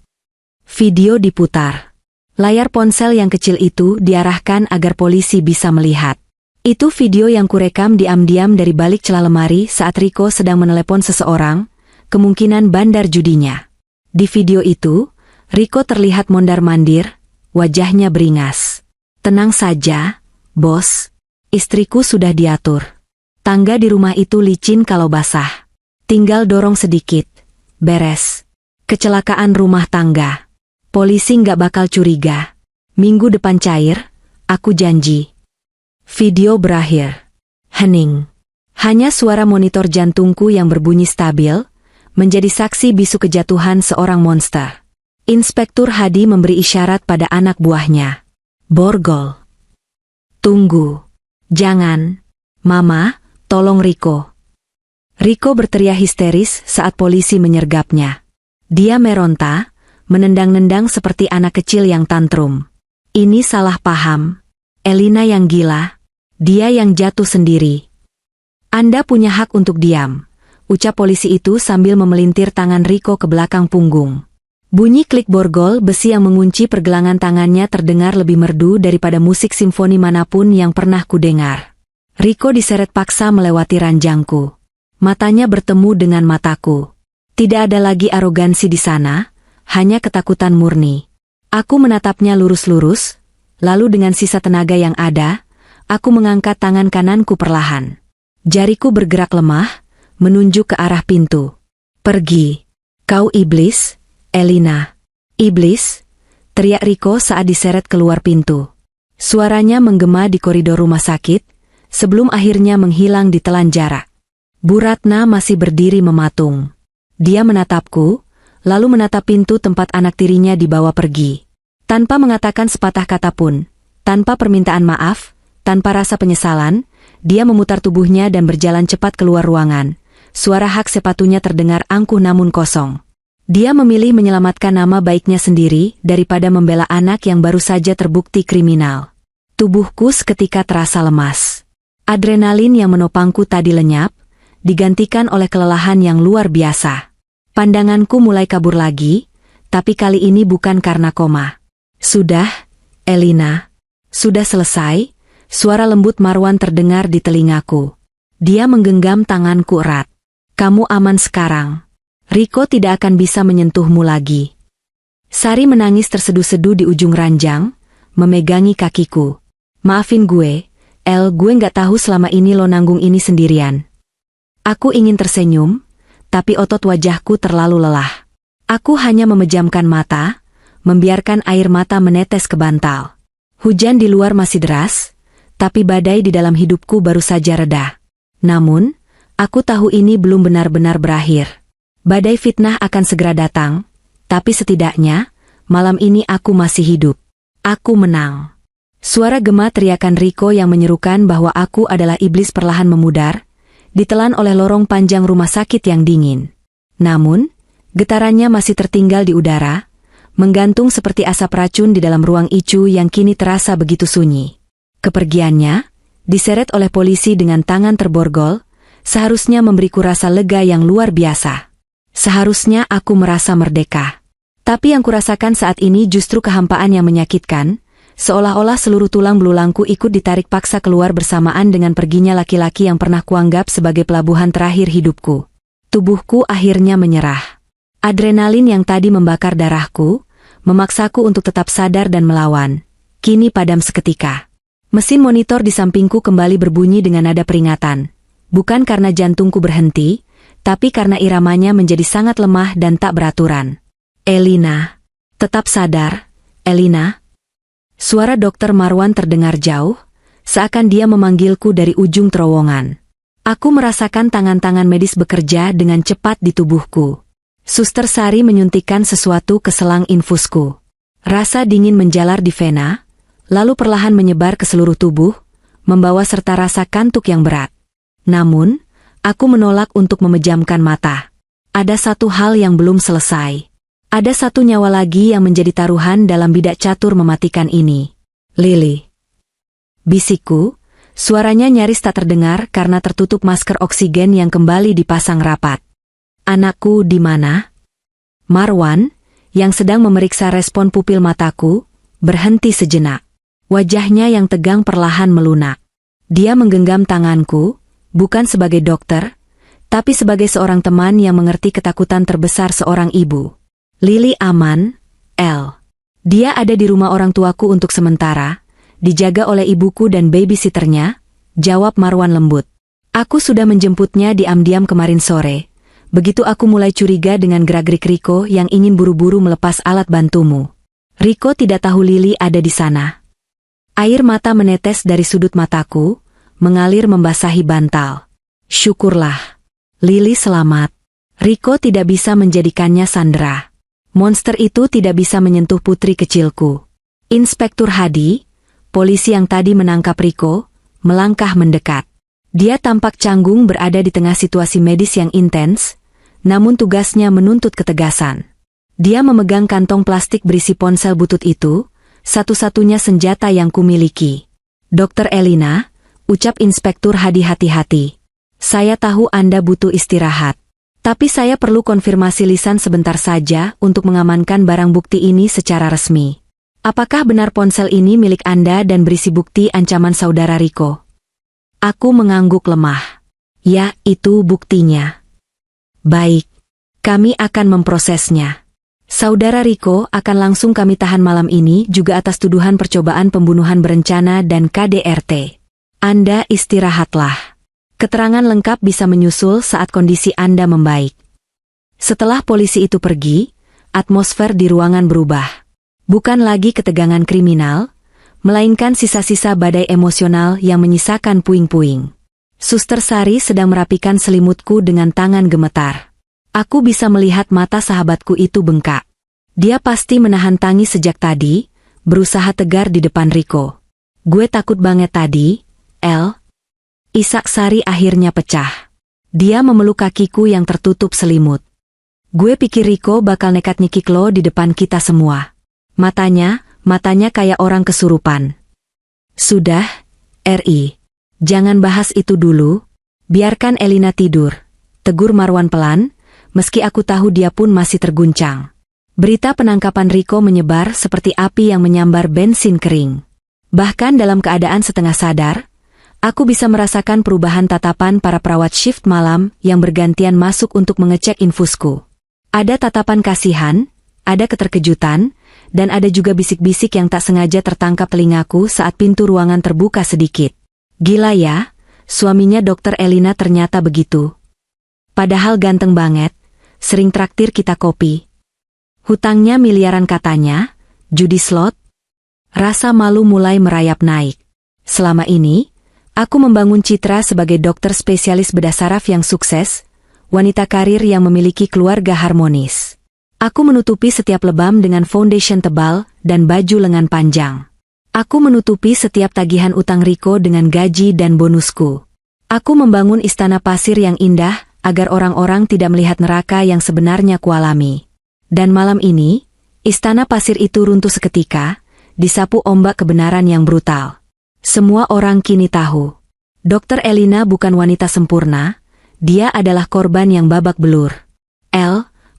Video diputar. Layar ponsel yang kecil itu diarahkan agar polisi bisa melihat. Itu video yang kurekam diam-diam dari balik celah lemari saat Riko sedang menelepon seseorang, kemungkinan bandar judinya. Di video itu, Riko terlihat mondar-mandir, wajahnya beringas. Tenang saja, bos. Istriku sudah diatur. Tangga di rumah itu licin kalau basah. Tinggal dorong sedikit. Beres. Kecelakaan rumah tangga. Polisi nggak bakal curiga. Minggu depan cair, aku janji. Video berakhir. Hening. Hanya suara monitor jantungku yang berbunyi stabil, menjadi saksi bisu kejatuhan seorang monster. Inspektur Hadi memberi isyarat pada anak buahnya. Borgol. Tunggu. Jangan. Mama, tolong Riko. Riko berteriak histeris saat polisi menyergapnya. Dia meronta, menendang-nendang seperti anak kecil yang tantrum. Ini salah paham. Elina yang gila. Dia yang jatuh sendiri. Anda punya hak untuk diam, ucap polisi itu sambil memelintir tangan Riko ke belakang punggung. Bunyi klik borgol besi yang mengunci pergelangan tangannya terdengar lebih merdu daripada musik simfoni manapun yang pernah kudengar. Riko diseret paksa melewati ranjangku. Matanya bertemu dengan mataku. Tidak ada lagi arogansi di sana, hanya ketakutan murni. Aku menatapnya lurus-lurus, lalu dengan sisa tenaga yang ada, aku mengangkat tangan kananku perlahan. Jariku bergerak lemah, menunjuk ke arah pintu. Pergi. Kau iblis, Elina. Iblis, teriak Riko saat diseret keluar pintu. Suaranya menggema di koridor rumah sakit, sebelum akhirnya menghilang di telan jarak. Bu Ratna masih berdiri mematung. Dia menatapku, lalu menatap pintu tempat anak tirinya dibawa pergi. Tanpa mengatakan sepatah kata pun, tanpa permintaan maaf, tanpa rasa penyesalan, dia memutar tubuhnya dan berjalan cepat keluar ruangan. Suara hak sepatunya terdengar angkuh namun kosong. Dia memilih menyelamatkan nama baiknya sendiri daripada membela anak yang baru saja terbukti kriminal. Tubuhku seketika terasa lemas. Adrenalin yang menopangku tadi lenyap, digantikan oleh kelelahan yang luar biasa. Pandanganku mulai kabur lagi, tapi kali ini bukan karena koma. Sudah, Elina. Sudah selesai, Suara lembut Marwan terdengar di telingaku. Dia menggenggam tanganku erat. Kamu aman sekarang. Riko tidak akan bisa menyentuhmu lagi. Sari menangis terseduh-seduh di ujung ranjang, memegangi kakiku. Maafin gue, gue nggak tahu selama ini lo nanggung ini sendirian. Aku ingin tersenyum, tapi otot wajahku terlalu lelah. Aku hanya memejamkan mata, membiarkan air mata menetes ke bantal. Hujan di luar masih deras, tapi badai di dalam hidupku baru saja reda. Namun, aku tahu ini belum benar-benar berakhir. Badai fitnah akan segera datang, tapi setidaknya, malam ini aku masih hidup. Aku menang. Suara gema teriakan Riko yang menyerukan bahwa aku adalah iblis perlahan memudar, ditelan oleh lorong panjang rumah sakit yang dingin. Namun, getarannya masih tertinggal di udara, menggantung seperti asap racun di dalam ruang ICU yang kini terasa begitu sunyi. Kepergiannya, diseret oleh polisi dengan tangan terborgol, seharusnya memberiku rasa lega yang luar biasa. Seharusnya aku merasa merdeka. Tapi yang kurasakan saat ini justru kehampaan yang menyakitkan, seolah-olah seluruh tulang belulangku ikut ditarik paksa keluar bersamaan dengan perginya laki-laki yang pernah kuanggap sebagai pelabuhan terakhir hidupku. Tubuhku akhirnya menyerah. Adrenalin yang tadi membakar darahku, memaksaku untuk tetap sadar dan melawan, kini padam seketika. Mesin monitor di sampingku kembali berbunyi dengan nada peringatan. Bukan karena jantungku berhenti, tapi karena iramanya menjadi sangat lemah dan tak beraturan. Elina. Tetap sadar, Elina. Suara Dokter Marwan terdengar jauh, seakan dia memanggilku dari ujung terowongan. Aku merasakan tangan-tangan medis bekerja dengan cepat di tubuhku. Suster Sari menyuntikkan sesuatu ke selang infusku. Rasa dingin menjalar di vena, lalu perlahan menyebar ke seluruh tubuh, membawa serta rasa kantuk yang berat. Namun, aku menolak untuk memejamkan mata. Ada satu hal yang belum selesai. Ada satu nyawa lagi yang menjadi taruhan dalam bidak catur mematikan ini. Lily. Bisikku, suaranya nyaris tak terdengar karena tertutup masker oksigen yang kembali dipasang rapat. Anakku di mana? Marwan, yang sedang memeriksa respon pupil mataku, berhenti sejenak. Wajahnya yang tegang perlahan melunak. Dia menggenggam tanganku, bukan sebagai dokter, tapi sebagai seorang teman yang mengerti ketakutan terbesar seorang ibu. Lily aman, El. Dia ada di rumah orang tuaku untuk sementara, dijaga oleh ibuku dan babysitternya, jawab Marwan lembut. Aku sudah menjemputnya diam-diam kemarin sore. Begitu aku mulai curiga dengan gerak-gerik Riko yang ingin buru-buru melepas alat bantumu. Riko tidak tahu Lily ada di sana. Air mata menetes dari sudut mataku, mengalir membasahi bantal. Syukurlah. Lily selamat. Riko tidak bisa menjadikannya sandera. Monster itu tidak bisa menyentuh putri kecilku. Inspektur Hadi, polisi yang tadi menangkap Riko, melangkah mendekat. Dia tampak canggung berada di tengah situasi medis yang intens, namun tugasnya menuntut ketegasan. Dia memegang kantong plastik berisi ponsel butut itu, satu-satunya senjata yang kumiliki. Dokter Elina, ucap Inspektur Hadi hati-hati. Saya tahu Anda butuh istirahat. Tapi saya perlu konfirmasi lisan sebentar saja untuk mengamankan barang bukti ini secara resmi. Apakah benar ponsel ini milik Anda dan berisi bukti ancaman saudara Riko? Aku mengangguk lemah. Ya, itu buktinya. Baik. Kami akan memprosesnya. Saudara Riko akan langsung kami tahan malam ini juga atas tuduhan percobaan pembunuhan berencana dan KDRT. Anda istirahatlah. Keterangan lengkap bisa menyusul saat kondisi Anda membaik. Setelah polisi itu pergi, atmosfer di ruangan berubah. Bukan lagi ketegangan kriminal, melainkan sisa-sisa badai emosional yang menyisakan puing-puing. Suster Sari sedang merapikan selimutku dengan tangan gemetar. Aku bisa melihat mata sahabatku itu bengkak. Dia pasti menahan tangis sejak tadi, berusaha tegar di depan Riko. Gue takut banget tadi, El. Isak Sari akhirnya pecah. Dia memeluk kakiku yang tertutup selimut. Gue pikir Riko bakal nekat nyekik lo di depan kita semua. Matanya kayak orang kesurupan. Sudah, Ri. Jangan bahas itu dulu. Biarkan Elina tidur. Tegur Marwan pelan, meski aku tahu dia pun masih terguncang. Berita penangkapan Riko menyebar seperti api yang menyambar bensin kering. Bahkan dalam keadaan setengah sadar, aku bisa merasakan perubahan tatapan para perawat shift malam yang bergantian masuk untuk mengecek infusku. Ada tatapan kasihan, ada keterkejutan, dan ada juga bisik-bisik yang tak sengaja tertangkap telingaku saat pintu ruangan terbuka sedikit. Gila ya, suaminya Dr. Elina ternyata begitu. Padahal ganteng banget, sering traktir kita kopi. Hutangnya miliaran katanya, judi slot. Rasa malu mulai merayap naik. Selama ini, aku membangun citra sebagai dokter spesialis bedah saraf yang sukses, wanita karir yang memiliki keluarga harmonis. Aku menutupi setiap lebam dengan foundation tebal dan baju lengan panjang. Aku menutupi setiap tagihan utang Riko dengan gaji dan bonusku. Aku membangun istana pasir yang indah agar orang-orang tidak melihat neraka yang sebenarnya kualami. Dan malam ini, istana pasir itu runtuh seketika, disapu ombak kebenaran yang brutal. Semua orang kini tahu. Dr. Elina bukan wanita sempurna, dia adalah korban yang babak belur.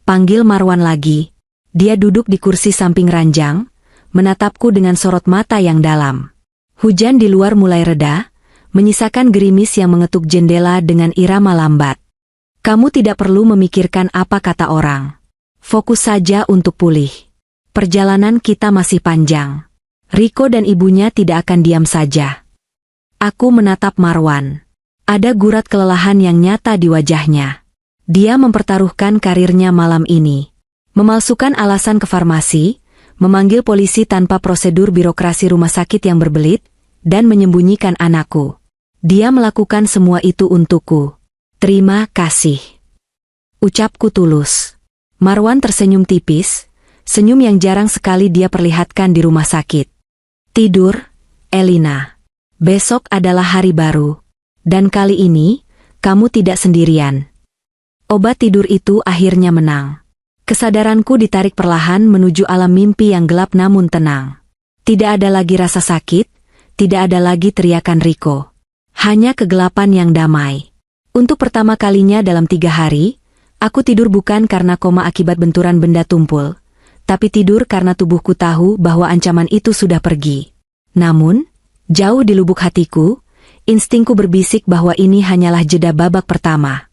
Panggil Marwan lagi. Dia duduk di kursi samping ranjang, menatapku dengan sorot mata yang dalam. Hujan di luar mulai reda, menyisakan gerimis yang mengetuk jendela dengan irama lambat. Kamu tidak perlu memikirkan apa kata orang. Fokus saja untuk pulih. Perjalanan kita masih panjang. Riko dan ibunya tidak akan diam saja. Aku menatap Marwan. Ada gurat kelelahan yang nyata di wajahnya. Dia mempertaruhkan karirnya malam ini. Memalsukan alasan ke farmasi, memanggil polisi tanpa prosedur birokrasi rumah sakit yang berbelit, dan menyembunyikan anakku. Dia melakukan semua itu untukku. Terima kasih. Ucapku tulus. Marwan tersenyum tipis, senyum yang jarang sekali dia perlihatkan di rumah sakit. Tidur, Elina. Besok adalah hari baru. Dan kali ini, kamu tidak sendirian. Obat tidur itu akhirnya menang. Kesadaranku ditarik perlahan menuju alam mimpi yang gelap namun tenang. Tidak ada lagi rasa sakit, tidak ada lagi teriakan Riko. Hanya kegelapan yang damai. Untuk pertama kalinya dalam 3 hari, aku tidur bukan karena koma akibat benturan benda tumpul, tapi tidur karena tubuhku tahu bahwa ancaman itu sudah pergi. Namun, jauh di lubuk hatiku, instingku berbisik bahwa ini hanyalah jeda babak pertama.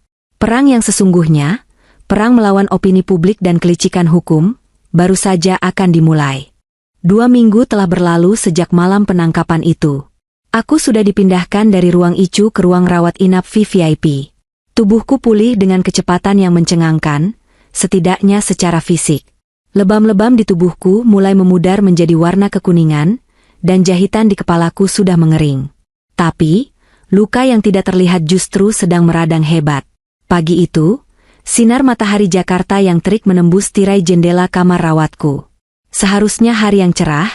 Perang yang sesungguhnya, perang melawan opini publik dan kelicikan hukum, baru saja akan dimulai. 2 minggu telah berlalu sejak malam penangkapan itu. Aku sudah dipindahkan dari ruang ICU ke ruang rawat inap VVIP. Tubuhku pulih dengan kecepatan yang mencengangkan, setidaknya secara fisik. Lebam-lebam di tubuhku mulai memudar menjadi warna kekuningan, dan jahitan di kepalaku sudah mengering. Tapi, luka yang tidak terlihat justru sedang meradang hebat. Pagi itu, sinar matahari Jakarta yang terik menembus tirai jendela kamar rawatku. Seharusnya hari yang cerah,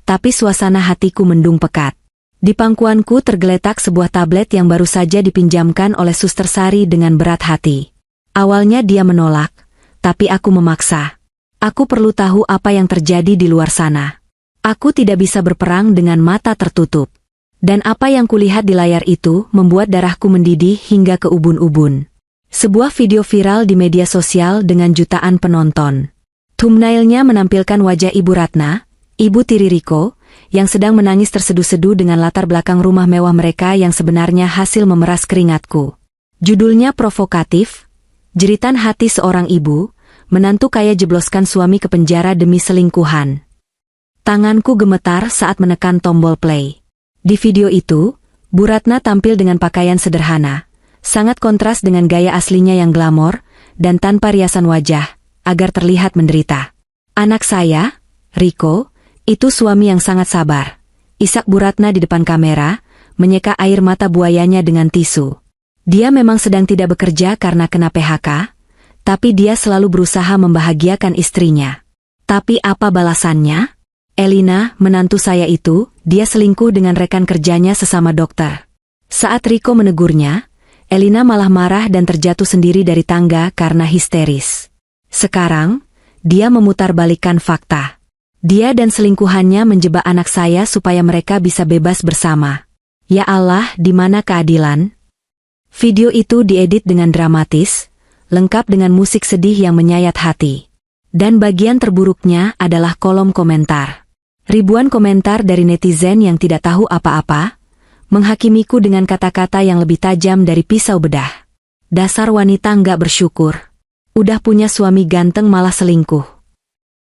tapi suasana hatiku mendung pekat. Di pangkuanku tergeletak sebuah tablet yang baru saja dipinjamkan oleh Suster Sari dengan berat hati. Awalnya dia menolak, tapi aku memaksa. Aku perlu tahu apa yang terjadi di luar sana. Aku tidak bisa berperang dengan mata tertutup. Dan apa yang kulihat di layar itu membuat darahku mendidih hingga ke ubun-ubun. Sebuah video viral di media sosial dengan jutaan penonton. Thumbnailnya menampilkan wajah Ibu Ratna, ibu tiri Riko, yang sedang menangis terseduh-seduh dengan latar belakang rumah mewah mereka yang sebenarnya hasil memeras keringatku. Judulnya provokatif, jeritan hati seorang ibu, menantu kaya jebloskan suami ke penjara demi selingkuhan. Tanganku gemetar saat menekan tombol play. Di video itu, Bu Ratna tampil dengan pakaian sederhana. Sangat kontras dengan gaya aslinya yang glamor, dan tanpa riasan wajah, agar terlihat menderita. Anak saya, Riko, itu suami yang sangat sabar. Isak Bu Ratna di depan kamera, menyeka air mata buayanya dengan tisu. Dia memang sedang tidak bekerja karena kena PHK, tapi dia selalu berusaha membahagiakan istrinya. Tapi apa balasannya? Elina, menantu saya itu, dia selingkuh dengan rekan kerjanya sesama dokter. Saat Riko menegurnya, Elina malah marah dan terjatuh sendiri dari tangga karena histeris. Sekarang, dia memutarbalikkan fakta. Dia dan selingkuhannya menjebak anak saya supaya mereka bisa bebas bersama. Ya Allah, di mana keadilan? Video itu diedit dengan dramatis, lengkap dengan musik sedih yang menyayat hati. Dan bagian terburuknya adalah kolom komentar. Ribuan komentar dari netizen yang tidak tahu apa-apa, menghakimiku dengan kata-kata yang lebih tajam dari pisau bedah. Dasar wanita nggak bersyukur. Udah punya suami ganteng malah selingkuh.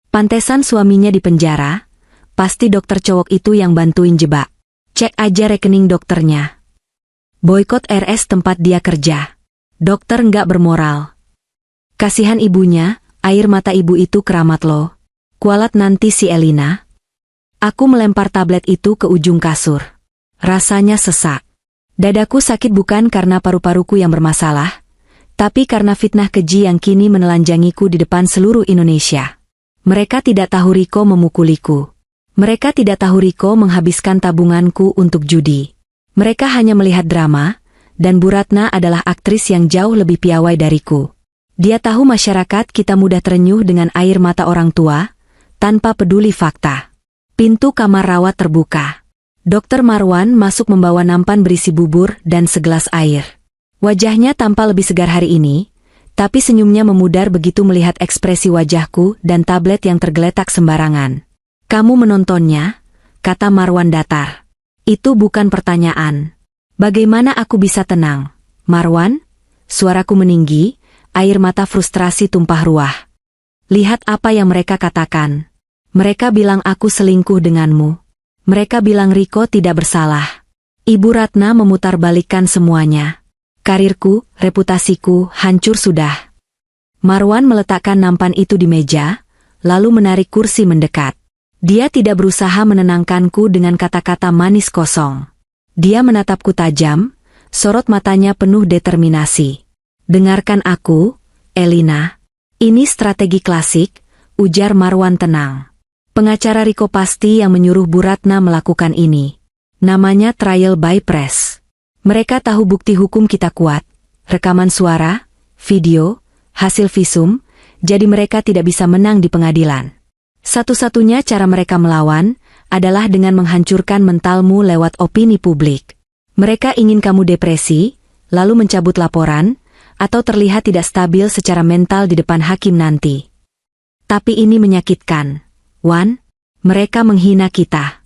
Pantesan suaminya di penjara, pasti dokter cowok itu yang bantuin jebak. Cek aja rekening dokternya. Boykot RS tempat dia kerja. Dokter nggak bermoral. Kasihan ibunya, air mata ibu itu keramat loh. Kualat nanti si Elina. Aku melempar tablet itu ke ujung kasur. Rasanya sesak. Dadaku sakit bukan karena paru-paruku yang bermasalah, tapi karena fitnah keji yang kini menelanjangiku di depan seluruh Indonesia. Mereka tidak tahu Riko memukuliku. Mereka tidak tahu Riko menghabiskan tabunganku untuk judi. Mereka hanya melihat drama, dan Bu Ratna adalah aktris yang jauh lebih piawai dariku. Dia tahu masyarakat kita mudah terenyuh dengan air mata orang tua, tanpa peduli fakta. Pintu kamar rawat terbuka. Dokter Marwan masuk membawa nampan berisi bubur dan segelas air. Wajahnya tampak lebih segar hari ini, tapi senyumnya memudar begitu melihat ekspresi wajahku dan tablet yang tergeletak sembarangan. Kamu menontonnya? Kata Marwan datar. Itu bukan pertanyaan. Bagaimana aku bisa tenang? Marwan? Suaraku meninggi, air mata frustrasi tumpah ruah. Lihat apa yang mereka katakan. Mereka bilang aku selingkuh denganmu. Mereka bilang Riko tidak bersalah. Ibu Ratna memutarbalikkan semuanya. Karirku, reputasiku, hancur sudah. Marwan meletakkan nampan itu di meja, lalu menarik kursi mendekat. Dia tidak berusaha menenangkanku dengan kata-kata manis kosong. Dia menatapku tajam, sorot matanya penuh determinasi. Dengarkan aku, Elina. Ini strategi klasik, ujar Marwan tenang. Pengacara Riko pasti yang menyuruh Bu Ratna melakukan ini. Namanya trial by press. Mereka tahu bukti hukum kita kuat, rekaman suara, video, hasil visum, jadi mereka tidak bisa menang di pengadilan. Satu-satunya cara mereka melawan adalah dengan menghancurkan mentalmu lewat opini publik. Mereka ingin kamu depresi, lalu mencabut laporan, atau terlihat tidak stabil secara mental di depan hakim nanti. Tapi ini menyakitkan. Wan, mereka menghina kita.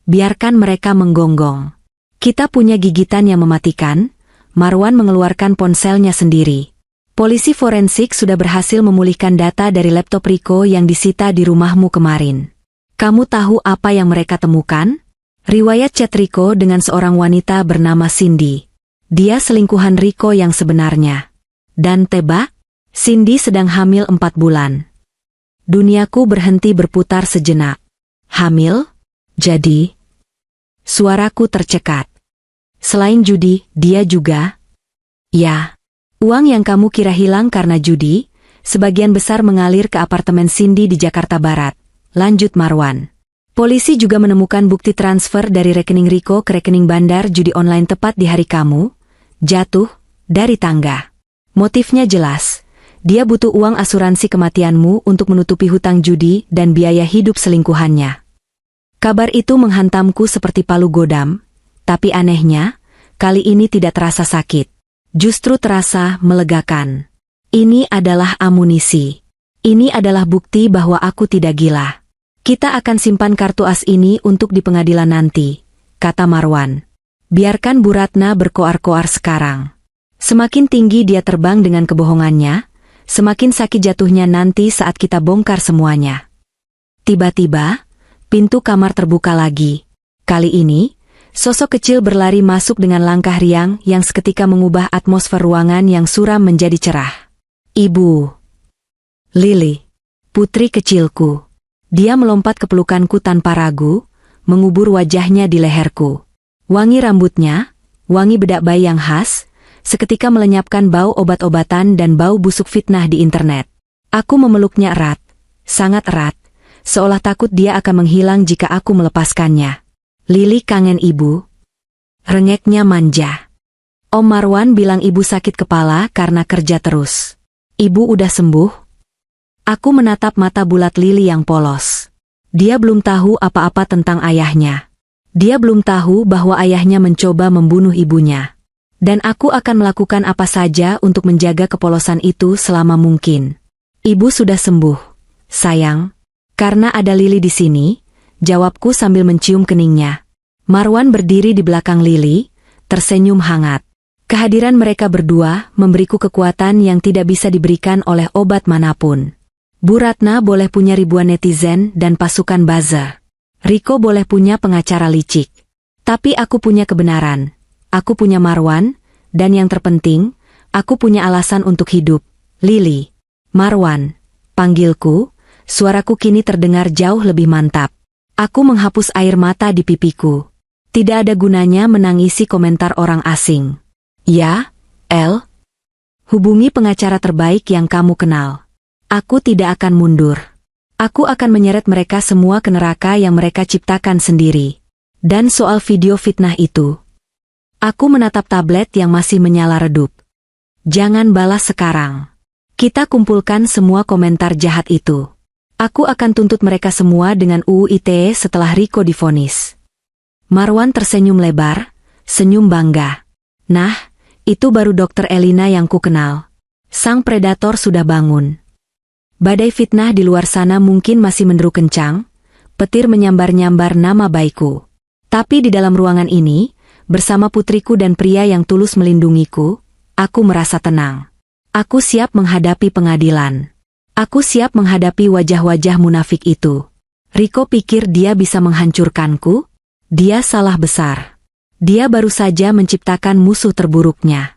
Biarkan mereka menggonggong. Kita punya gigitan yang mematikan. Marwan mengeluarkan ponselnya sendiri. Polisi forensik sudah berhasil memulihkan data dari laptop Riko yang disita di rumahmu kemarin. Kamu tahu apa yang mereka temukan? Riwayat chat Riko dengan seorang wanita bernama Cindy. Dia selingkuhan Riko yang sebenarnya. Dan tebak, Cindy sedang hamil 4 bulan. Duniaku berhenti berputar sejenak. Hamil? Jadi? Suaraku tercekat. Selain judi, dia juga? Ya. Uang yang kamu kira hilang karena judi, sebagian besar mengalir ke apartemen Cindy di Jakarta Barat. Lanjut Marwan. Polisi juga menemukan bukti transfer dari rekening Riko ke rekening bandar judi online tepat di hari kamu jatuh dari tangga. Motifnya jelas. Dia butuh uang asuransi kematianmu untuk menutupi hutang judi dan biaya hidup selingkuhannya. Kabar itu menghantamku seperti palu godam, tapi anehnya, kali ini tidak terasa sakit. Justru terasa melegakan. Ini adalah amunisi. Ini adalah bukti bahwa aku tidak gila. Kita akan simpan kartu as ini untuk di pengadilan nanti, kata Marwan. Biarkan Bu Ratna berkoar-koar sekarang. Semakin tinggi dia terbang dengan kebohongannya, semakin sakit jatuhnya nanti saat kita bongkar semuanya. Tiba-tiba, pintu kamar terbuka lagi. Kali ini, sosok kecil berlari masuk dengan langkah riang yang seketika mengubah atmosfer ruangan yang suram menjadi cerah. Ibu. Lily. Putri kecilku. Dia melompat ke pelukanku tanpa ragu, mengubur wajahnya di leherku. Wangi rambutnya, wangi bedak bayi yang khas, seketika melenyapkan bau obat-obatan dan bau busuk fitnah di internet. Aku memeluknya erat, sangat erat, seolah takut dia akan menghilang jika aku melepaskannya. Lily kangen ibu. Rengeknya manja. Om Marwan bilang ibu sakit kepala karena kerja terus. Ibu udah sembuh? Aku menatap mata bulat Lily yang polos. Dia belum tahu apa-apa tentang ayahnya. Dia belum tahu bahwa ayahnya mencoba membunuh ibunya. Dan aku akan melakukan apa saja untuk menjaga kepolosan itu selama mungkin. Ibu sudah sembuh, sayang. Karena ada Lily di sini, jawabku sambil mencium keningnya. Marwan berdiri di belakang Lili, tersenyum hangat. Kehadiran mereka berdua memberiku kekuatan yang tidak bisa diberikan oleh obat manapun. Bu Ratna boleh punya ribuan netizen dan pasukan buzzer. Riko boleh punya pengacara licik. Tapi aku punya kebenaran. Aku punya Marwan, dan yang terpenting, aku punya alasan untuk hidup. Lili. Marwan. Panggilku, suaraku kini terdengar jauh lebih mantap. Aku menghapus air mata di pipiku. Tidak ada gunanya menangisi komentar orang asing. Ya, El. Hubungi pengacara terbaik yang kamu kenal. Aku tidak akan mundur. Aku akan menyeret mereka semua ke neraka yang mereka ciptakan sendiri. Dan soal video fitnah itu. Aku menatap tablet yang masih menyala redup. Jangan balas sekarang. Kita kumpulkan semua komentar jahat itu. Aku akan tuntut mereka semua dengan UU ITE setelah Riko divonis. Marwan tersenyum lebar, senyum bangga. Nah, itu baru Dokter Elina yang ku kenal. Sang predator sudah bangun. Badai fitnah di luar sana mungkin masih menderu kencang, petir menyambar-nyambar nama baikku. Tapi di dalam ruangan ini, bersama putriku dan pria yang tulus melindungiku, aku merasa tenang. Aku siap menghadapi pengadilan. Aku siap menghadapi wajah-wajah munafik itu. Riko pikir dia bisa menghancurkanku? Dia salah besar. Dia baru saja menciptakan musuh terburuknya.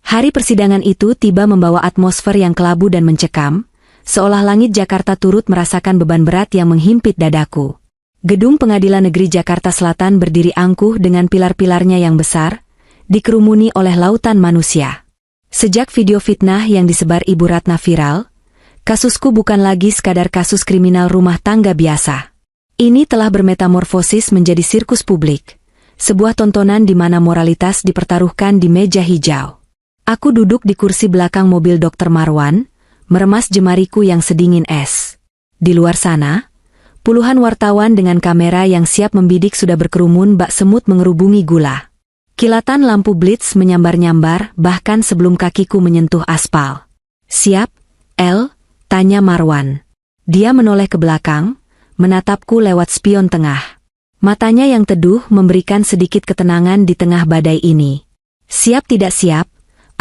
Hari persidangan itu tiba membawa atmosfer yang kelabu dan mencekam, seolah langit Jakarta turut merasakan beban berat yang menghimpit dadaku. Gedung Pengadilan Negeri Jakarta Selatan berdiri angkuh dengan pilar-pilarnya yang besar, dikerumuni oleh lautan manusia. Sejak video fitnah yang disebar Ibu Ratna viral, kasusku bukan lagi sekadar kasus kriminal rumah tangga biasa. Ini telah bermetamorfosis menjadi sirkus publik, sebuah tontonan di mana moralitas dipertaruhkan di meja hijau. Aku duduk di kursi belakang mobil Dr. Marwan, meremas jemariku yang sedingin es. Di luar sana, puluhan wartawan dengan kamera yang siap membidik sudah berkerumun bak semut mengerubungi gula. Kilatan lampu blitz menyambar-nyambar bahkan sebelum kakiku menyentuh aspal. Siap, El? Tanya Marwan. Dia menoleh ke belakang, menatapku lewat spion tengah. Matanya yang teduh memberikan sedikit ketenangan di tengah badai ini. Siap tidak siap,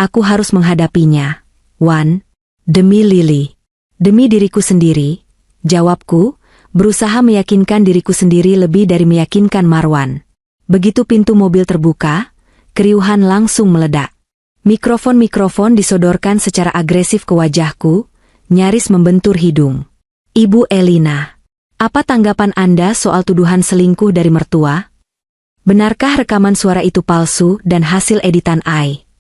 aku harus menghadapinya. Wan, demi Lili. Demi diriku sendiri, jawabku, berusaha meyakinkan diriku sendiri lebih dari meyakinkan Marwan. Begitu pintu mobil terbuka, keriuhan langsung meledak. Mikrofon-mikrofon disodorkan secara agresif ke wajahku, nyaris membentur hidung. Ibu Elina, apa tanggapan Anda soal tuduhan selingkuh dari mertua? Benarkah rekaman suara itu palsu dan hasil editan AI?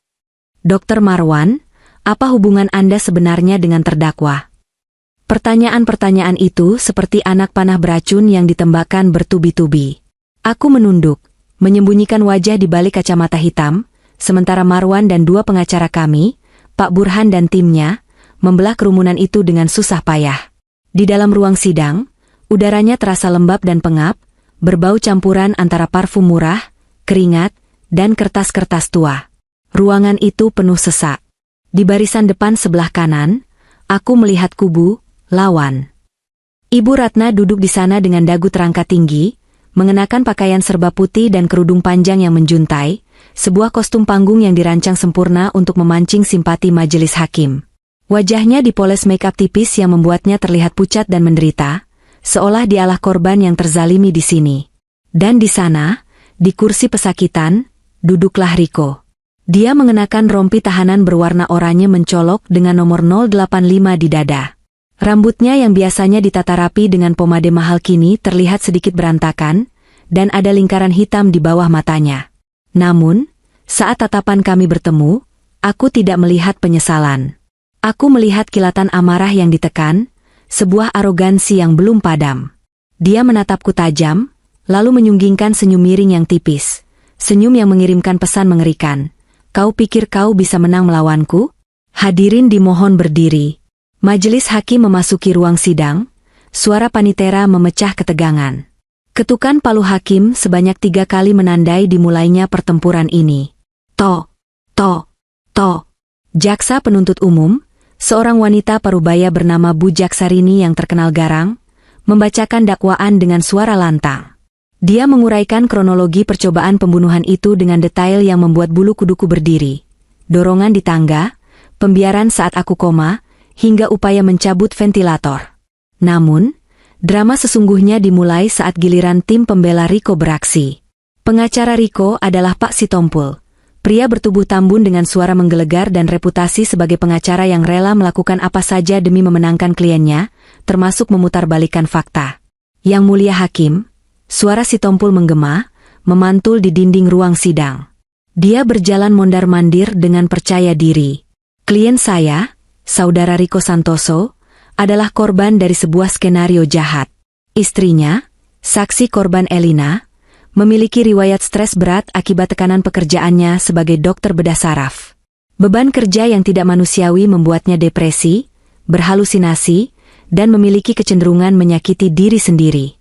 Dr. Marwan, apa hubungan Anda sebenarnya dengan terdakwa? Pertanyaan-pertanyaan itu seperti anak panah beracun yang ditembakkan bertubi-tubi. Aku menunduk, menyembunyikan wajah di balik kacamata hitam, sementara Marwan dan dua pengacara kami, Pak Burhan dan timnya, membelah kerumunan itu dengan susah payah. Di dalam ruang sidang, udaranya terasa lembab dan pengap, berbau campuran antara parfum murah, keringat, dan kertas-kertas tua. Ruangan itu penuh sesak. Di barisan depan sebelah kanan, aku melihat kubu lawan. Ibu Ratna duduk di sana dengan dagu terangkat tinggi, mengenakan pakaian serba putih dan kerudung panjang yang menjuntai, sebuah kostum panggung yang dirancang sempurna untuk memancing simpati majelis hakim. Wajahnya dipoles make-up tipis yang membuatnya terlihat pucat dan menderita, seolah dialah korban yang terzalimi di sini. Dan di sana, di kursi pesakitan, duduklah Riko. Dia mengenakan rompi tahanan berwarna oranye mencolok dengan nomor 085 di dada. Rambutnya yang biasanya ditata rapi dengan pomade mahal kini terlihat sedikit berantakan, dan ada lingkaran hitam di bawah matanya. Namun, saat tatapan kami bertemu, aku tidak melihat penyesalan. Aku melihat kilatan amarah yang ditekan, sebuah arogansi yang belum padam. Dia menatapku tajam, lalu menyunggingkan senyum miring yang tipis. Senyum yang mengirimkan pesan mengerikan. Kau pikir kau bisa menang melawanku? Hadirin dimohon berdiri. Majelis hakim memasuki ruang sidang, suara panitera memecah ketegangan. Ketukan palu hakim sebanyak 3 kali menandai dimulainya pertempuran ini. To, to, to. Jaksa penuntut umum, seorang wanita parubaya bernama Bu Jaksarini yang terkenal garang, membacakan dakwaan dengan suara lantang. Dia menguraikan kronologi percobaan pembunuhan itu dengan detail yang membuat bulu kuduku berdiri. Dorongan di tangga, pembiaran saat aku koma, hingga upaya mencabut ventilator. Namun, drama sesungguhnya dimulai saat giliran tim pembela Riko beraksi. Pengacara Riko adalah Pak Sitompul, pria bertubuh tambun dengan suara menggelegar dan reputasi sebagai pengacara yang rela melakukan apa saja demi memenangkan kliennya, termasuk memutarbalikkan fakta. Yang mulia hakim, suara Sitompul menggema, memantul di dinding ruang sidang. Dia berjalan mondar-mandir dengan percaya diri. Klien saya, Saudara Riko Santoso, adalah korban dari sebuah skenario jahat. Istrinya, saksi korban Elina, memiliki riwayat stres berat akibat tekanan pekerjaannya sebagai dokter bedah saraf. Beban kerja yang tidak manusiawi membuatnya depresi, berhalusinasi, dan memiliki kecenderungan menyakiti diri sendiri.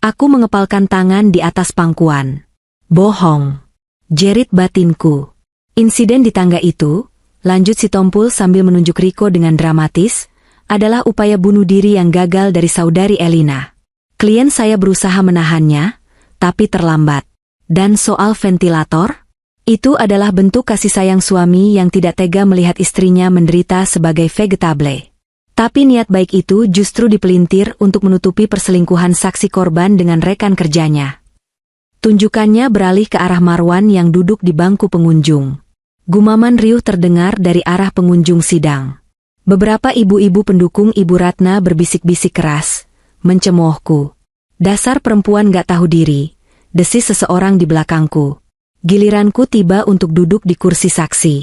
Aku mengepalkan tangan di atas pangkuan. Bohong. Jerit batinku. Insiden di tangga itu, lanjut Sitompul sambil menunjuk Riko dengan dramatis, adalah upaya bunuh diri yang gagal dari saudari Elina. Klien saya berusaha menahannya, tapi terlambat. Dan soal ventilator? Itu adalah bentuk kasih sayang suami yang tidak tega melihat istrinya menderita sebagai vegetable. Tapi niat baik itu justru dipelintir untuk menutupi perselingkuhan saksi korban dengan rekan kerjanya. Tunjukannya beralih ke arah Marwan yang duduk di bangku pengunjung. Gumaman riuh terdengar dari arah pengunjung sidang. Beberapa ibu-ibu pendukung Ibu Ratna berbisik-bisik keras, mencemoohku. Dasar perempuan gak tahu diri, desis seseorang di belakangku. Giliranku tiba untuk duduk di kursi saksi.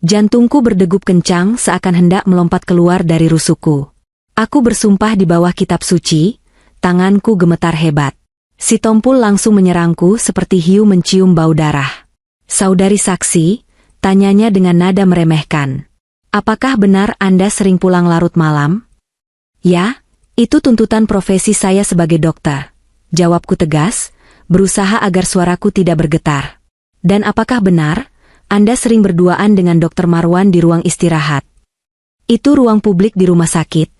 Jantungku berdegup kencang seakan hendak melompat keluar dari rusukku. Aku bersumpah di bawah kitab suci, tanganku gemetar hebat. Sitompul langsung menyerangku seperti hiu mencium bau darah. Saudari saksi, tanyanya dengan nada meremehkan. Apakah benar Anda sering pulang larut malam? Ya, itu tuntutan profesi saya sebagai dokter. Jawabku tegas, berusaha agar suaraku tidak bergetar. Dan apakah benar, Anda sering berduaan dengan Dr. Marwan di ruang istirahat? Itu ruang publik di rumah sakit,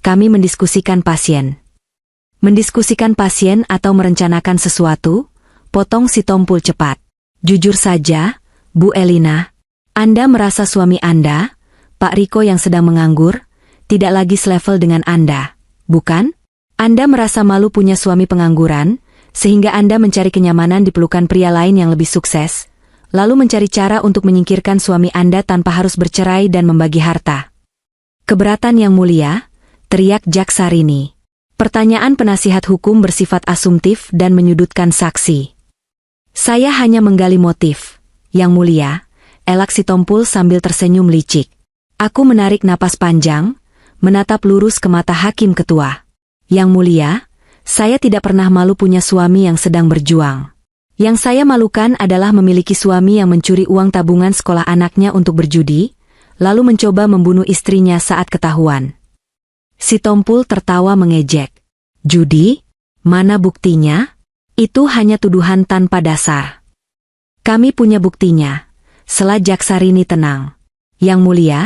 kami mendiskusikan pasien. Mendiskusikan pasien atau merencanakan sesuatu? Potong Sitompul cepat. Jujur saja, Bu Elina, Anda merasa suami Anda, Pak Riko yang sedang menganggur, tidak lagi selevel dengan Anda, bukan? Anda merasa malu punya suami pengangguran, sehingga Anda mencari kenyamanan di pelukan pria lain yang lebih sukses, lalu mencari cara untuk menyingkirkan suami Anda tanpa harus bercerai dan membagi harta. Keberatan yang mulia, teriak jaksa Rini. Pertanyaan penasihat hukum bersifat asumtif dan menyudutkan saksi. Saya hanya menggali motif, Yang Mulia, elak Sitompul sambil tersenyum licik. Aku menarik napas panjang, menatap lurus ke mata hakim ketua. Yang Mulia, saya tidak pernah malu punya suami yang sedang berjuang. Yang saya malukan adalah memiliki suami yang mencuri uang tabungan sekolah anaknya untuk berjudi, lalu mencoba membunuh istrinya saat ketahuan. Sitompul tertawa mengejek. Judi? Mana buktinya? Itu hanya tuduhan tanpa dasar. Kami punya buktinya. Sela jaksa Rini tenang. Yang Mulia,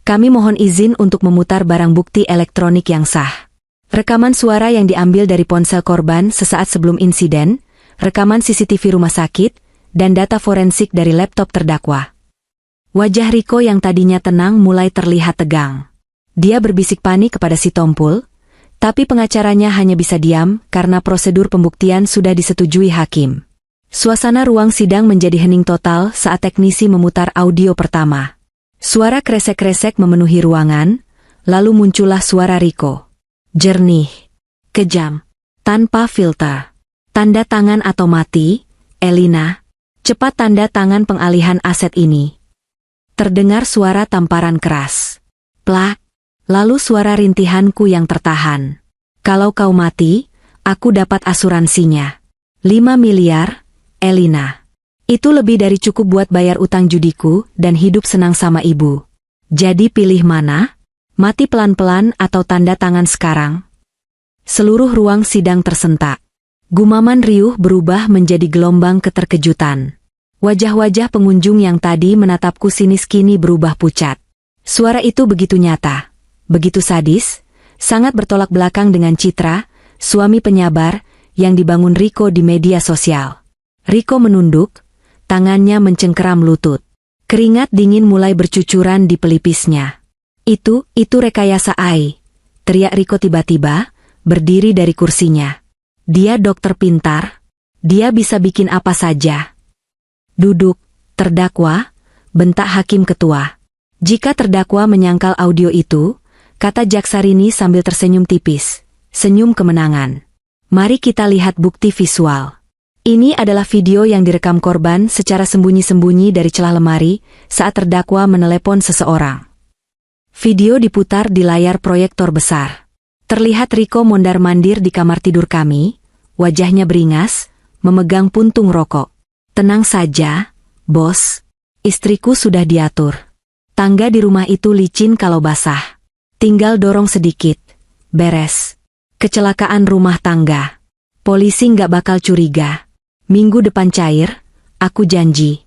kami mohon izin untuk memutar barang bukti elektronik yang sah. Rekaman suara yang diambil dari ponsel korban sesaat sebelum insiden, rekaman CCTV rumah sakit, dan data forensik dari laptop terdakwa. Wajah Riko yang tadinya tenang mulai terlihat tegang. Dia berbisik panik kepada Sitompul, tapi pengacaranya hanya bisa diam karena prosedur pembuktian sudah disetujui hakim. Suasana ruang sidang menjadi hening total saat teknisi memutar audio pertama. Suara kresek-kresek memenuhi ruangan, lalu muncullah suara Riko. Jernih, kejam, tanpa filter. Tanda tangan atau mati, Elina. Cepat tanda tangan pengalihan aset ini. Terdengar suara tamparan keras. Plak. Lalu suara rintihanku yang tertahan. Kalau kau mati, aku dapat asuransinya. 5 miliar, Elina. Itu lebih dari cukup buat bayar utang judiku dan hidup senang sama ibu. Jadi pilih mana? Mati pelan-pelan atau tanda tangan sekarang? Seluruh ruang sidang tersentak. Gumaman riuh berubah menjadi gelombang keterkejutan. Wajah-wajah pengunjung yang tadi menatapku sinis kini berubah pucat. Suara itu begitu nyata, begitu sadis, sangat bertolak belakang dengan citra, suami penyabar yang dibangun Riko di media sosial. Riko menunduk, tangannya mencengkeram lutut. Keringat dingin mulai bercucuran di pelipisnya. Itu rekayasa AI, teriak Riko tiba-tiba, berdiri dari kursinya. Dia dokter pintar, dia bisa bikin apa saja. Duduk, terdakwa, bentak hakim ketua. Jika terdakwa menyangkal audio itu, kata Jaksarini sambil tersenyum tipis, senyum kemenangan. Mari kita lihat bukti visual. Ini adalah video yang direkam korban secara sembunyi-sembunyi dari celah lemari saat terdakwa menelepon seseorang. Video diputar di layar proyektor besar. Terlihat Riko mondar-mandir di kamar tidur kami, wajahnya beringas, memegang puntung rokok. Tenang saja, bos. Istriku sudah diatur. Tangga di rumah itu licin kalau basah. Tinggal dorong sedikit. Beres. Kecelakaan rumah tangga. Polisi nggak bakal curiga. Minggu depan cair, aku janji.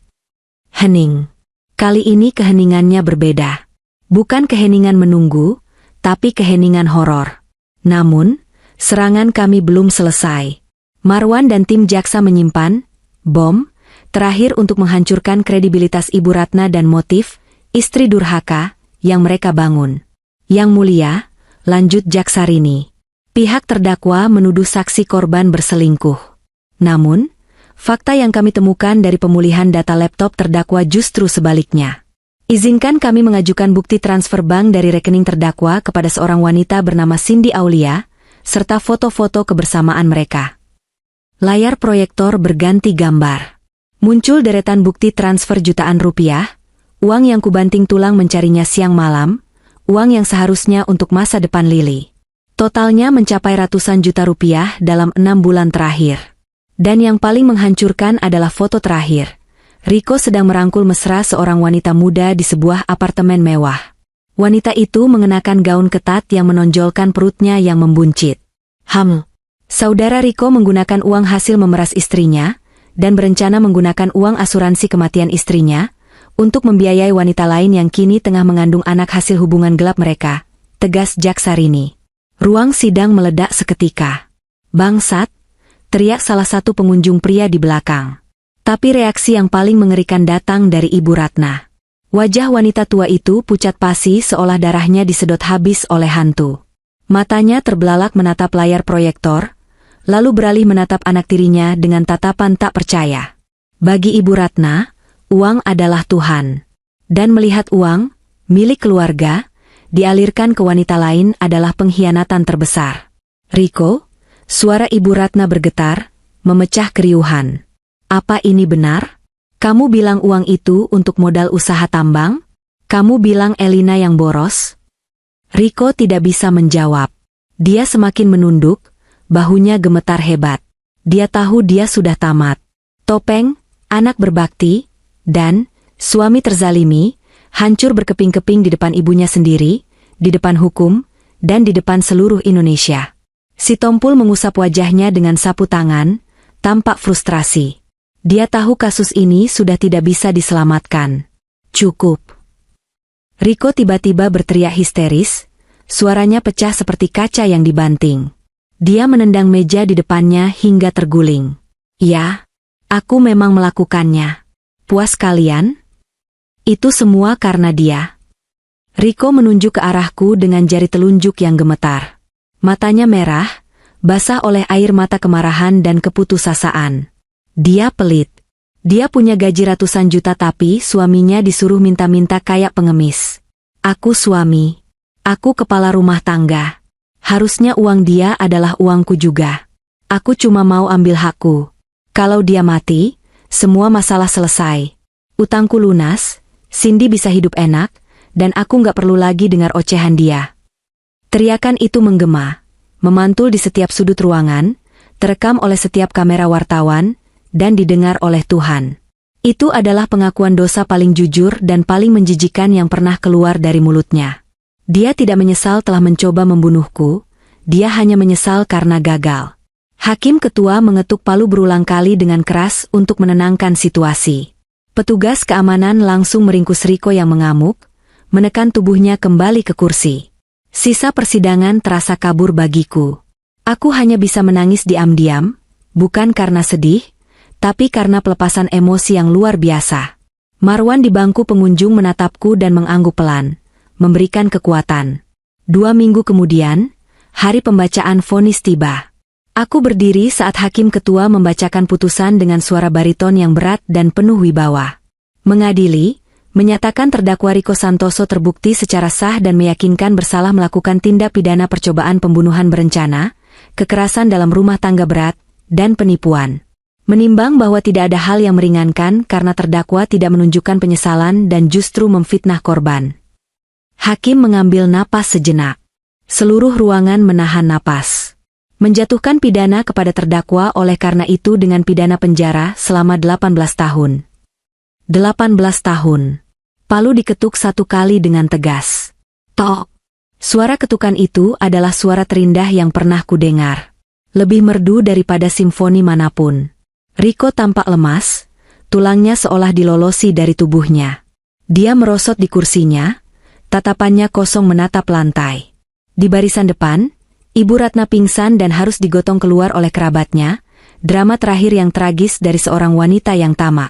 Hening. Kali ini keheningannya berbeda. Bukan keheningan menunggu, tapi keheningan horor. Namun, serangan kami belum selesai. Marwan dan tim jaksa menyimpan bom terakhir untuk menghancurkan kredibilitas Ibu Ratna dan motif istri durhaka yang mereka bangun. Yang mulia, lanjut Jaksarini. Pihak terdakwa menuduh saksi korban berselingkuh. Namun, fakta yang kami temukan dari pemulihan data laptop terdakwa justru sebaliknya. Izinkan kami mengajukan bukti transfer bank dari rekening terdakwa kepada seorang wanita bernama Cindy Aulia, serta foto-foto kebersamaan mereka. Layar proyektor berganti gambar. Muncul deretan bukti transfer jutaan rupiah, uang yang kubanting tulang mencarinya siang malam, uang yang seharusnya untuk masa depan Lili. Totalnya mencapai ratusan juta rupiah dalam 6 bulan terakhir. Dan yang paling menghancurkan adalah foto terakhir. Riko sedang merangkul mesra seorang wanita muda di sebuah apartemen mewah. Wanita itu mengenakan gaun ketat yang menonjolkan perutnya yang membuncit. Saudara Riko menggunakan uang hasil memeras istrinya, dan berencana menggunakan uang asuransi kematian istrinya, untuk membiayai wanita lain yang kini tengah mengandung anak hasil hubungan gelap mereka, tegas Jaksarini. Ruang sidang meledak seketika. Bangsat, teriak salah satu pengunjung pria di belakang. Tapi reaksi yang paling mengerikan datang dari Ibu Ratna. Wajah wanita tua itu pucat pasi seolah darahnya disedot habis oleh hantu. Matanya terbelalak menatap layar proyektor, lalu beralih menatap anak tirinya dengan tatapan tak percaya. Bagi Ibu Ratna, uang adalah Tuhan. Dan melihat uang, milik keluarga, dialirkan ke wanita lain adalah pengkhianatan terbesar. Riko, suara Ibu Ratna bergetar, memecah keriuhan. Apa ini benar? Kamu bilang uang itu untuk modal usaha tambang? Kamu bilang Elina yang boros? Riko tidak bisa menjawab. Dia semakin menunduk, bahunya gemetar hebat. Dia tahu dia sudah tamat. Topeng, anak berbakti, dan suami terzalimi, hancur berkeping-keping di depan ibunya sendiri, di depan hukum, dan di depan seluruh Indonesia. Si Tompul mengusap wajahnya dengan sapu tangan, tampak frustrasi. Dia tahu kasus ini sudah tidak bisa diselamatkan. Cukup. Riko tiba-tiba berteriak histeris, suaranya pecah seperti kaca yang dibanting. Dia menendang meja di depannya hingga terguling. Ya, aku memang melakukannya. Puas kalian? Itu semua karena dia. Riko menunjuk ke arahku dengan jari telunjuk yang gemetar. Matanya merah, basah oleh air mata kemarahan dan keputusasaan. Dia pelit. Dia punya gaji ratusan juta tapi suaminya disuruh minta-minta kayak pengemis. Aku suami. Aku kepala rumah tangga. Harusnya uang dia adalah uangku juga. Aku cuma mau ambil hakku. Kalau dia mati, semua masalah selesai. Utangku lunas, Cindy bisa hidup enak, dan aku nggak perlu lagi dengar ocehan dia. Teriakan itu menggema, memantul di setiap sudut ruangan, terekam oleh setiap kamera wartawan, dan didengar oleh Tuhan. Itu adalah pengakuan dosa paling jujur dan paling menjijikan yang pernah keluar dari mulutnya. Dia tidak menyesal telah mencoba membunuhku, dia hanya menyesal karena gagal. Hakim ketua mengetuk palu berulang kali dengan keras untuk menenangkan situasi. Petugas keamanan langsung meringkus Riko yang mengamuk, menekan tubuhnya kembali ke kursi. Sisa persidangan terasa kabur bagiku. Aku hanya bisa menangis diam-diam, bukan karena sedih, tapi karena pelepasan emosi yang luar biasa. Marwan di bangku pengunjung menatapku dan mengangguk pelan, memberikan kekuatan. 2 minggu kemudian, hari pembacaan vonis tiba. Aku berdiri saat hakim ketua membacakan putusan dengan suara bariton yang berat dan penuh wibawa. Mengadili, menyatakan terdakwa Riko Santoso terbukti secara sah dan meyakinkan bersalah melakukan tindak pidana percobaan pembunuhan berencana, kekerasan dalam rumah tangga berat, dan penipuan. Menimbang bahwa tidak ada hal yang meringankan karena terdakwa tidak menunjukkan penyesalan dan justru memfitnah korban. Hakim mengambil napas sejenak. Seluruh ruangan menahan napas. Menjatuhkan pidana kepada terdakwa oleh karena itu dengan pidana penjara selama 18 tahun. 18 tahun. Palu diketuk 1 kali dengan tegas. Tok. Suara ketukan itu adalah suara terindah yang pernah kudengar. Lebih merdu daripada simfoni manapun. Riko tampak lemas, tulangnya seolah dilolosi dari tubuhnya. Dia merosot di kursinya, tatapannya kosong menatap lantai. Di barisan depan, Ibu Ratna pingsan dan harus digotong keluar oleh kerabatnya, drama terakhir yang tragis dari seorang wanita yang tamak.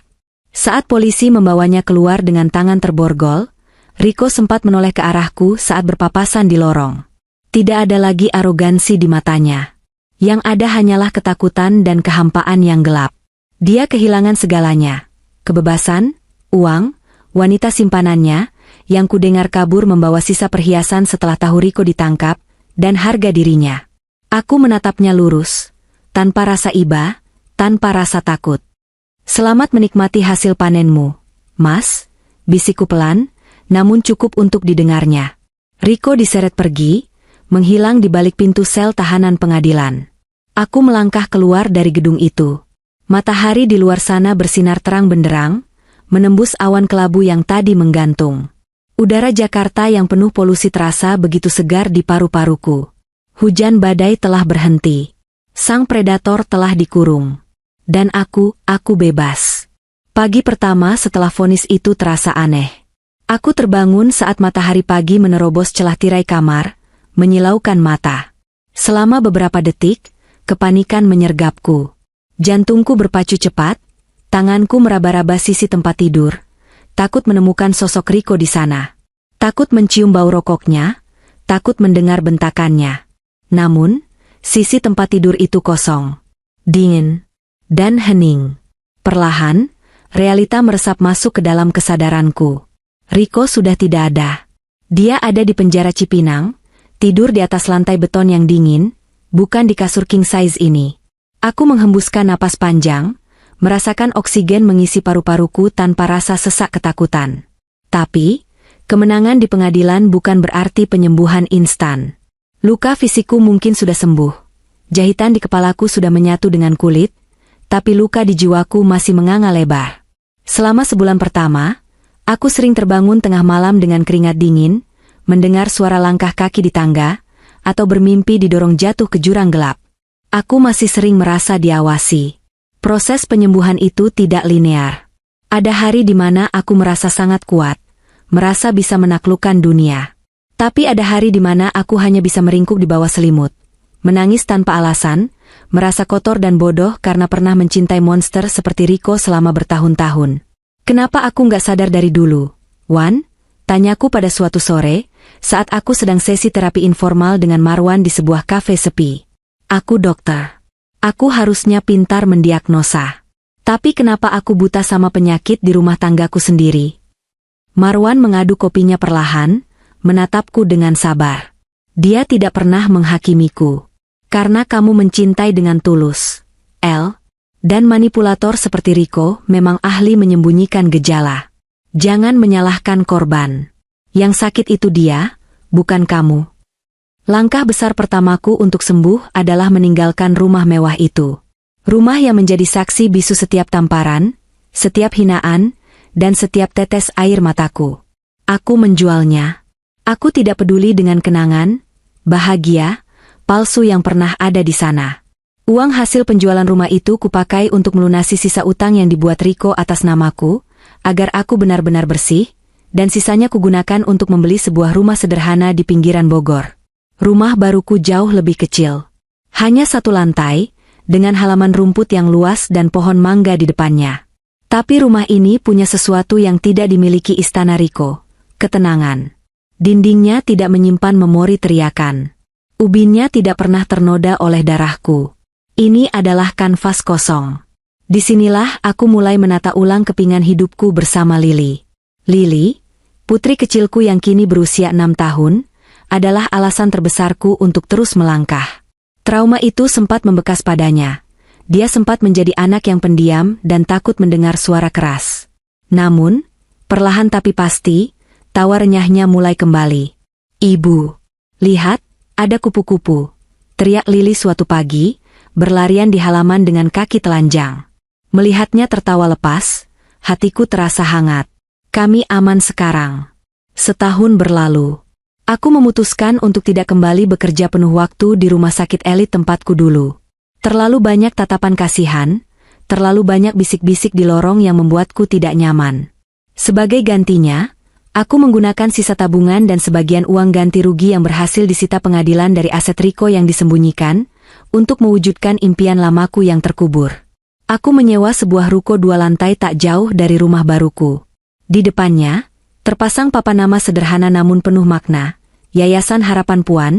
Saat polisi membawanya keluar dengan tangan terborgol, Riko sempat menoleh ke arahku saat berpapasan di lorong. Tidak ada lagi arogansi di matanya. Yang ada hanyalah ketakutan dan kehampaan yang gelap. Dia kehilangan segalanya. Kebebasan, uang, wanita simpanannya, yang kudengar kabur membawa sisa perhiasan setelah tahu Riko ditangkap, dan harga dirinya. Aku menatapnya lurus, tanpa rasa iba, tanpa rasa takut. Selamat menikmati hasil panenmu, Mas, bisikku pelan, namun cukup untuk didengarnya. Riko diseret pergi, menghilang di balik pintu sel tahanan pengadilan. Aku melangkah keluar dari gedung itu. Matahari di luar sana bersinar terang benderang, menembus awan kelabu yang tadi menggantung. Udara Jakarta yang penuh polusi terasa begitu segar di paru-paruku. Hujan badai telah berhenti. Sang predator telah dikurung. Dan aku bebas. Pagi pertama setelah vonis itu terasa aneh. Aku terbangun saat matahari pagi menerobos celah tirai kamar, menyilaukan mata. Selama beberapa detik, kepanikan menyergapku. Jantungku berpacu cepat, tanganku meraba-raba sisi tempat tidur, takut menemukan sosok Riko di sana. Takut mencium bau rokoknya, takut mendengar bentakannya. Namun, sisi tempat tidur itu kosong. Dingin. Dan hening. Perlahan, realita meresap masuk ke dalam kesadaranku. Riko sudah tidak ada. Dia ada di penjara Cipinang, tidur di atas lantai beton yang dingin, bukan di kasur king size ini. Aku menghembuskan napas panjang, merasakan oksigen mengisi paru-paruku tanpa rasa sesak ketakutan. Tapi, kemenangan di pengadilan bukan berarti penyembuhan instan. Luka fisikku mungkin sudah sembuh. Jahitan di kepalaku sudah menyatu dengan kulit, tapi luka di jiwaku masih menganga lebar. Selama sebulan pertama, aku sering terbangun tengah malam dengan keringat dingin, mendengar suara langkah kaki di tangga, atau bermimpi didorong jatuh ke jurang gelap. Aku masih sering merasa diawasi. Proses penyembuhan itu tidak linear. Ada hari di mana aku merasa sangat kuat, merasa bisa menaklukkan dunia. Tapi ada hari di mana aku hanya bisa meringkuk di bawah selimut, menangis tanpa alasan, merasa kotor dan bodoh karena pernah mencintai monster seperti Riko selama bertahun-tahun. Kenapa aku nggak sadar dari dulu, Wan? Tanyaku pada suatu sore, saat aku sedang sesi terapi informal dengan Marwan di sebuah kafe sepi. Aku dokter. Aku harusnya pintar mendiagnosa. Tapi kenapa aku buta sama penyakit di rumah tanggaku sendiri? Marwan mengaduk kopinya perlahan, menatapku dengan sabar. Dia tidak pernah menghakimiku. Karena kamu mencintai dengan tulus, El, dan manipulator seperti Riko memang ahli menyembunyikan gejala. Jangan menyalahkan korban. Yang sakit itu dia, bukan kamu. Langkah besar pertamaku untuk sembuh adalah meninggalkan rumah mewah itu. Rumah yang menjadi saksi bisu setiap tamparan, setiap hinaan, dan setiap tetes air mataku. Aku menjualnya. Aku tidak peduli dengan kenangan, bahagia, palsu yang pernah ada di sana. Uang hasil penjualan rumah itu kupakai untuk melunasi sisa utang yang dibuat Riko atas namaku, agar aku benar-benar bersih, dan sisanya kugunakan untuk membeli sebuah rumah sederhana di pinggiran Bogor. Rumah baruku jauh lebih kecil. Hanya satu lantai, dengan halaman rumput yang luas dan pohon mangga di depannya. Tapi rumah ini punya sesuatu yang tidak dimiliki istana Riko, ketenangan. Dindingnya tidak menyimpan memori teriakan. Ubinnya tidak pernah ternoda oleh darahku. Ini adalah kanvas kosong. Disinilah aku mulai menata ulang kepingan hidupku bersama Lily. Lily, putri kecilku yang kini berusia 6 tahun, adalah alasan terbesarku untuk terus melangkah. Trauma itu sempat membekas padanya. Dia sempat menjadi anak yang pendiam dan takut mendengar suara keras. Namun, perlahan tapi pasti, tawa renyahnya mulai kembali. "Ibu, lihat, ada kupu-kupu," teriak Lily suatu pagi, berlarian di halaman dengan kaki telanjang. Melihatnya tertawa lepas, hatiku terasa hangat. Kami aman sekarang. Setahun berlalu. Aku memutuskan untuk tidak kembali bekerja penuh waktu di rumah sakit elit tempatku dulu. Terlalu banyak tatapan kasihan, terlalu banyak bisik-bisik di lorong yang membuatku tidak nyaman. Sebagai gantinya, aku menggunakan sisa tabungan dan sebagian uang ganti rugi yang berhasil disita pengadilan dari aset Riko yang disembunyikan, untuk mewujudkan impian lamaku yang terkubur. Aku menyewa sebuah ruko 2 lantai tak jauh dari rumah baruku. Di depannya, terpasang papan nama sederhana namun penuh makna, Yayasan Harapan Puan,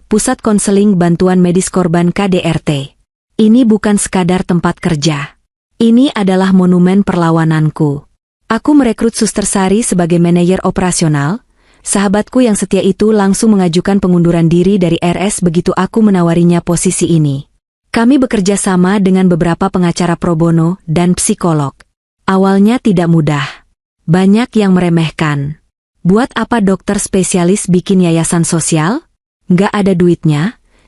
Pusat Konseling Bantuan Medis Korban KDRT. Ini bukan sekadar tempat kerja. Ini adalah monumen perlawananku. Aku merekrut Suster Sari sebagai manajer operasional. Sahabatku yang setia itu langsung mengajukan pengunduran diri dari RS begitu aku menawarinya posisi ini. Kami bekerja sama dengan beberapa pengacara pro bono dan psikolog. Awalnya tidak mudah. Banyak yang meremehkan. Buat apa dokter spesialis bikin yayasan sosial? Nggak ada duitnya,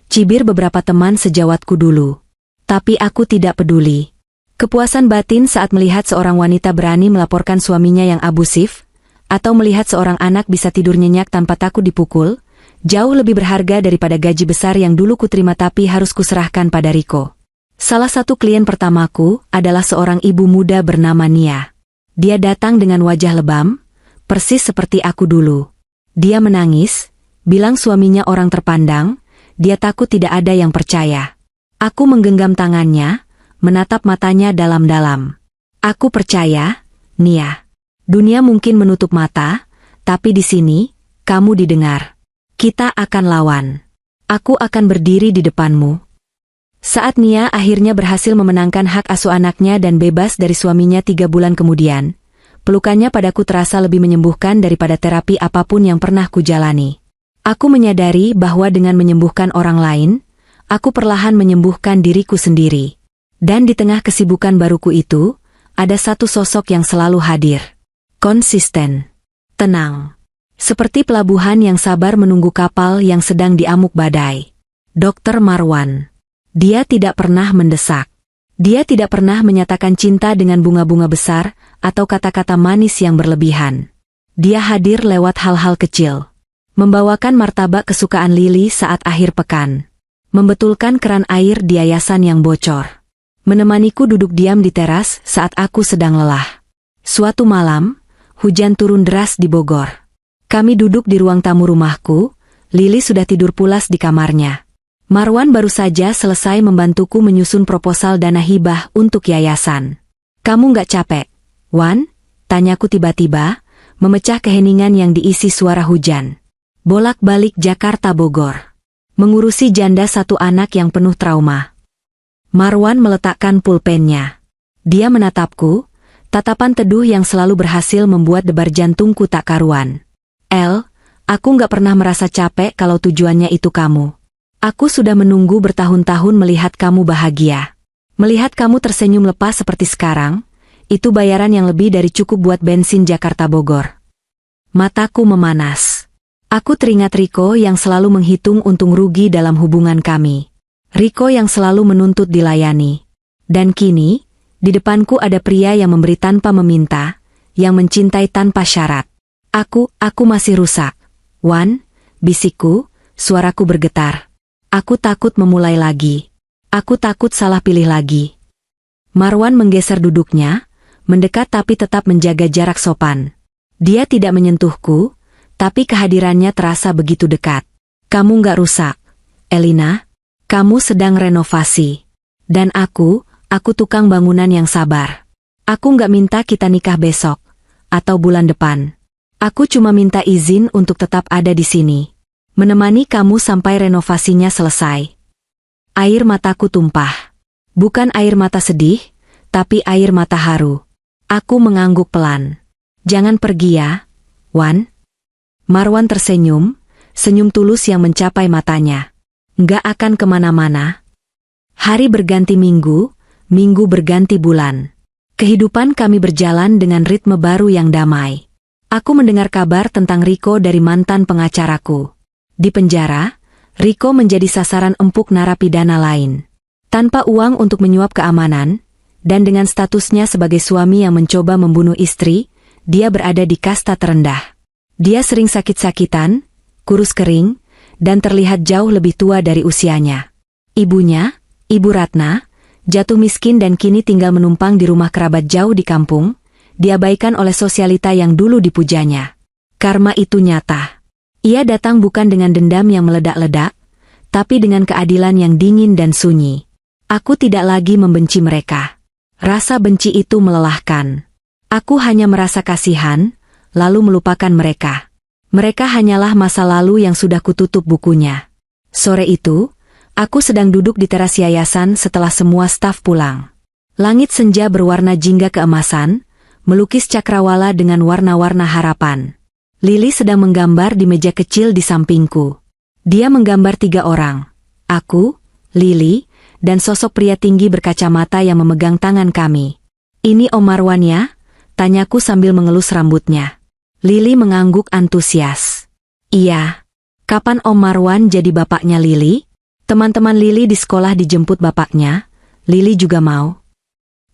cibir beberapa teman sejawatku dulu. Tapi aku tidak peduli. Kepuasan batin saat melihat seorang wanita berani melaporkan suaminya yang abusif, atau melihat seorang anak bisa tidur nyenyak tanpa takut dipukul, jauh lebih berharga daripada gaji besar yang dulu kuterima tapi harus kuserahkan pada Riko. Salah satu klien pertamaku adalah seorang ibu muda bernama Nia. Dia datang dengan wajah lebam, persis seperti aku dulu. Dia menangis, bilang suaminya orang terpandang, dia takut tidak ada yang percaya. Aku menggenggam tangannya, menatap matanya dalam-dalam. Aku percaya, Nia. Dunia mungkin menutup mata, tapi di sini, kamu didengar. Kita akan lawan. Aku akan berdiri di depanmu. Saat Nia akhirnya berhasil memenangkan hak asuh anaknya dan bebas dari suaminya 3 bulan kemudian, pelukannya padaku terasa lebih menyembuhkan daripada terapi apapun yang pernah kujalani. Aku menyadari bahwa dengan menyembuhkan orang lain, aku perlahan menyembuhkan diriku sendiri. Dan di tengah kesibukan baruku itu, ada satu sosok yang selalu hadir. Konsisten. Tenang. Seperti pelabuhan yang sabar menunggu kapal yang sedang diamuk badai. Dr. Marwan. Dia tidak pernah mendesak. Dia tidak pernah menyatakan cinta dengan bunga-bunga besar atau kata-kata manis yang berlebihan. Dia hadir lewat hal-hal kecil. Membawakan martabak kesukaan Lily saat akhir pekan. Membetulkan keran air di yayasan yang bocor. Menemaniku duduk diam di teras saat aku sedang lelah. Suatu malam, hujan turun deras di Bogor. Kami duduk di ruang tamu rumahku, Lily sudah tidur pulas di kamarnya. Marwan baru saja selesai membantuku menyusun proposal dana hibah untuk yayasan. "Kamu nggak capek, Wan?" tanyaku tiba-tiba, memecah keheningan yang diisi suara hujan. Bolak-balik Jakarta Bogor. Mengurusi janda satu anak yang penuh trauma. Marwan meletakkan pulpennya. Dia menatapku, tatapan teduh yang selalu berhasil membuat debar jantungku tak karuan. "El, aku nggak pernah merasa capek kalau tujuannya itu kamu. Aku sudah menunggu bertahun-tahun melihat kamu bahagia. Melihat kamu tersenyum lepas seperti sekarang, itu bayaran yang lebih dari cukup buat bensin Jakarta Bogor." Mataku memanas. Aku teringat Riko yang selalu menghitung untung rugi dalam hubungan kami. Riko yang selalu menuntut dilayani. Dan kini, di depanku ada pria yang memberi tanpa meminta, yang mencintai tanpa syarat. Aku masih rusak. "Wan," bisikku, suaraku bergetar. Aku takut memulai lagi. Aku takut salah pilih lagi. Marwan menggeser duduknya, mendekat tapi tetap menjaga jarak sopan. Dia tidak menyentuhku, tapi kehadirannya terasa begitu dekat. "Kamu nggak rusak, Elina. Kamu sedang renovasi. Dan aku tukang bangunan yang sabar. Aku nggak minta kita nikah besok, atau bulan depan. Aku cuma minta izin untuk tetap ada di sini. Menemani kamu sampai renovasinya selesai. Air mataku tumpah. Bukan air mata sedih, tapi air mata haru. Aku mengangguk pelan. Jangan pergi ya, Wan. Marwan tersenyum, senyum tulus yang mencapai matanya. Nggak akan kemana-mana. Hari berganti minggu, minggu berganti bulan. Kehidupan kami berjalan dengan ritme baru yang damai. Aku mendengar kabar tentang Riko dari mantan pengacaraku. Di penjara, Riko menjadi sasaran empuk narapidana lain. Tanpa uang untuk menyuap keamanan, dan dengan statusnya sebagai suami yang mencoba membunuh istri, dia berada di kasta terendah. Dia sering sakit-sakitan, kurus kering, dan terlihat jauh lebih tua dari usianya. Ibunya, Ibu Ratna, jatuh miskin dan kini tinggal menumpang di rumah kerabat jauh di kampung, diabaikan oleh sosialita yang dulu dipujanya. Karma itu nyata. Ia datang bukan dengan dendam yang meledak-ledak, tapi dengan keadilan yang dingin dan sunyi. Aku tidak lagi membenci mereka. Rasa benci itu melelahkan. Aku hanya merasa kasihan, lalu melupakan mereka. Mereka hanyalah masa lalu yang sudah kututup bukunya. Sore itu, aku sedang duduk di teras yayasan setelah semua staf pulang. Langit senja berwarna jingga keemasan, melukis cakrawala dengan warna-warna harapan. Lili sedang menggambar di meja kecil di sampingku. Dia menggambar 3 orang. Aku, Lili, dan sosok pria tinggi berkacamata yang memegang tangan kami. Ini Om Marwan ya? Tanyaku sambil mengelus rambutnya. Lili mengangguk antusias. Iya. Kapan Om Marwan jadi bapaknya Lili? Teman-teman Lili di sekolah dijemput bapaknya. Lili juga mau.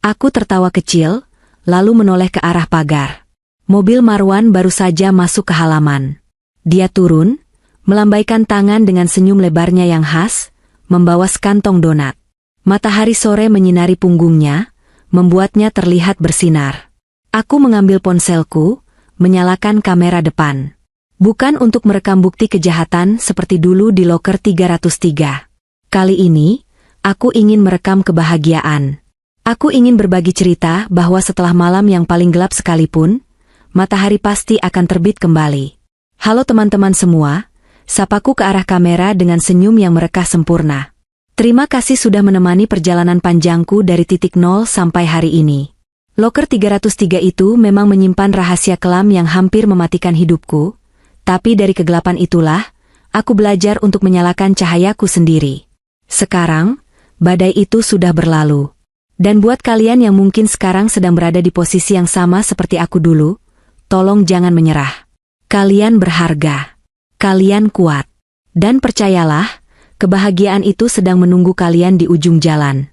Aku tertawa kecil, lalu menoleh ke arah pagar. Mobil Marwan baru saja masuk ke halaman. Dia turun, melambaikan tangan dengan senyum lebarnya yang khas, membawa sekantong donat. Matahari sore menyinari punggungnya, membuatnya terlihat bersinar. Aku mengambil ponselku, menyalakan kamera depan. Bukan untuk merekam bukti kejahatan seperti dulu di loker 303. Kali ini, aku ingin merekam kebahagiaan. Aku ingin berbagi cerita bahwa setelah malam yang paling gelap sekalipun, matahari pasti akan terbit kembali. Halo teman-teman semua, sapaku ke arah kamera dengan senyum yang merekah sempurna. Terima kasih sudah menemani perjalanan panjangku dari titik nol sampai hari ini. Loker 303 itu memang menyimpan rahasia kelam yang hampir mematikan hidupku, tapi dari kegelapan itulah, aku belajar untuk menyalakan cahayaku sendiri. Sekarang, badai itu sudah berlalu. Dan buat kalian yang mungkin sekarang sedang berada di posisi yang sama seperti aku dulu, tolong jangan menyerah. Kalian berharga. Kalian kuat. Dan percayalah, kebahagiaan itu sedang menunggu kalian di ujung jalan.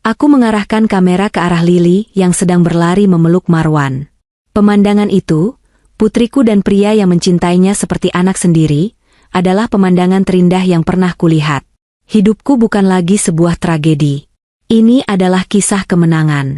Aku mengarahkan kamera ke arah Lili yang sedang berlari memeluk Marwan. Pemandangan itu, putriku dan pria yang mencintainya seperti anak sendiri, adalah pemandangan terindah yang pernah kulihat. Hidupku bukan lagi sebuah tragedi. Ini adalah kisah kemenangan.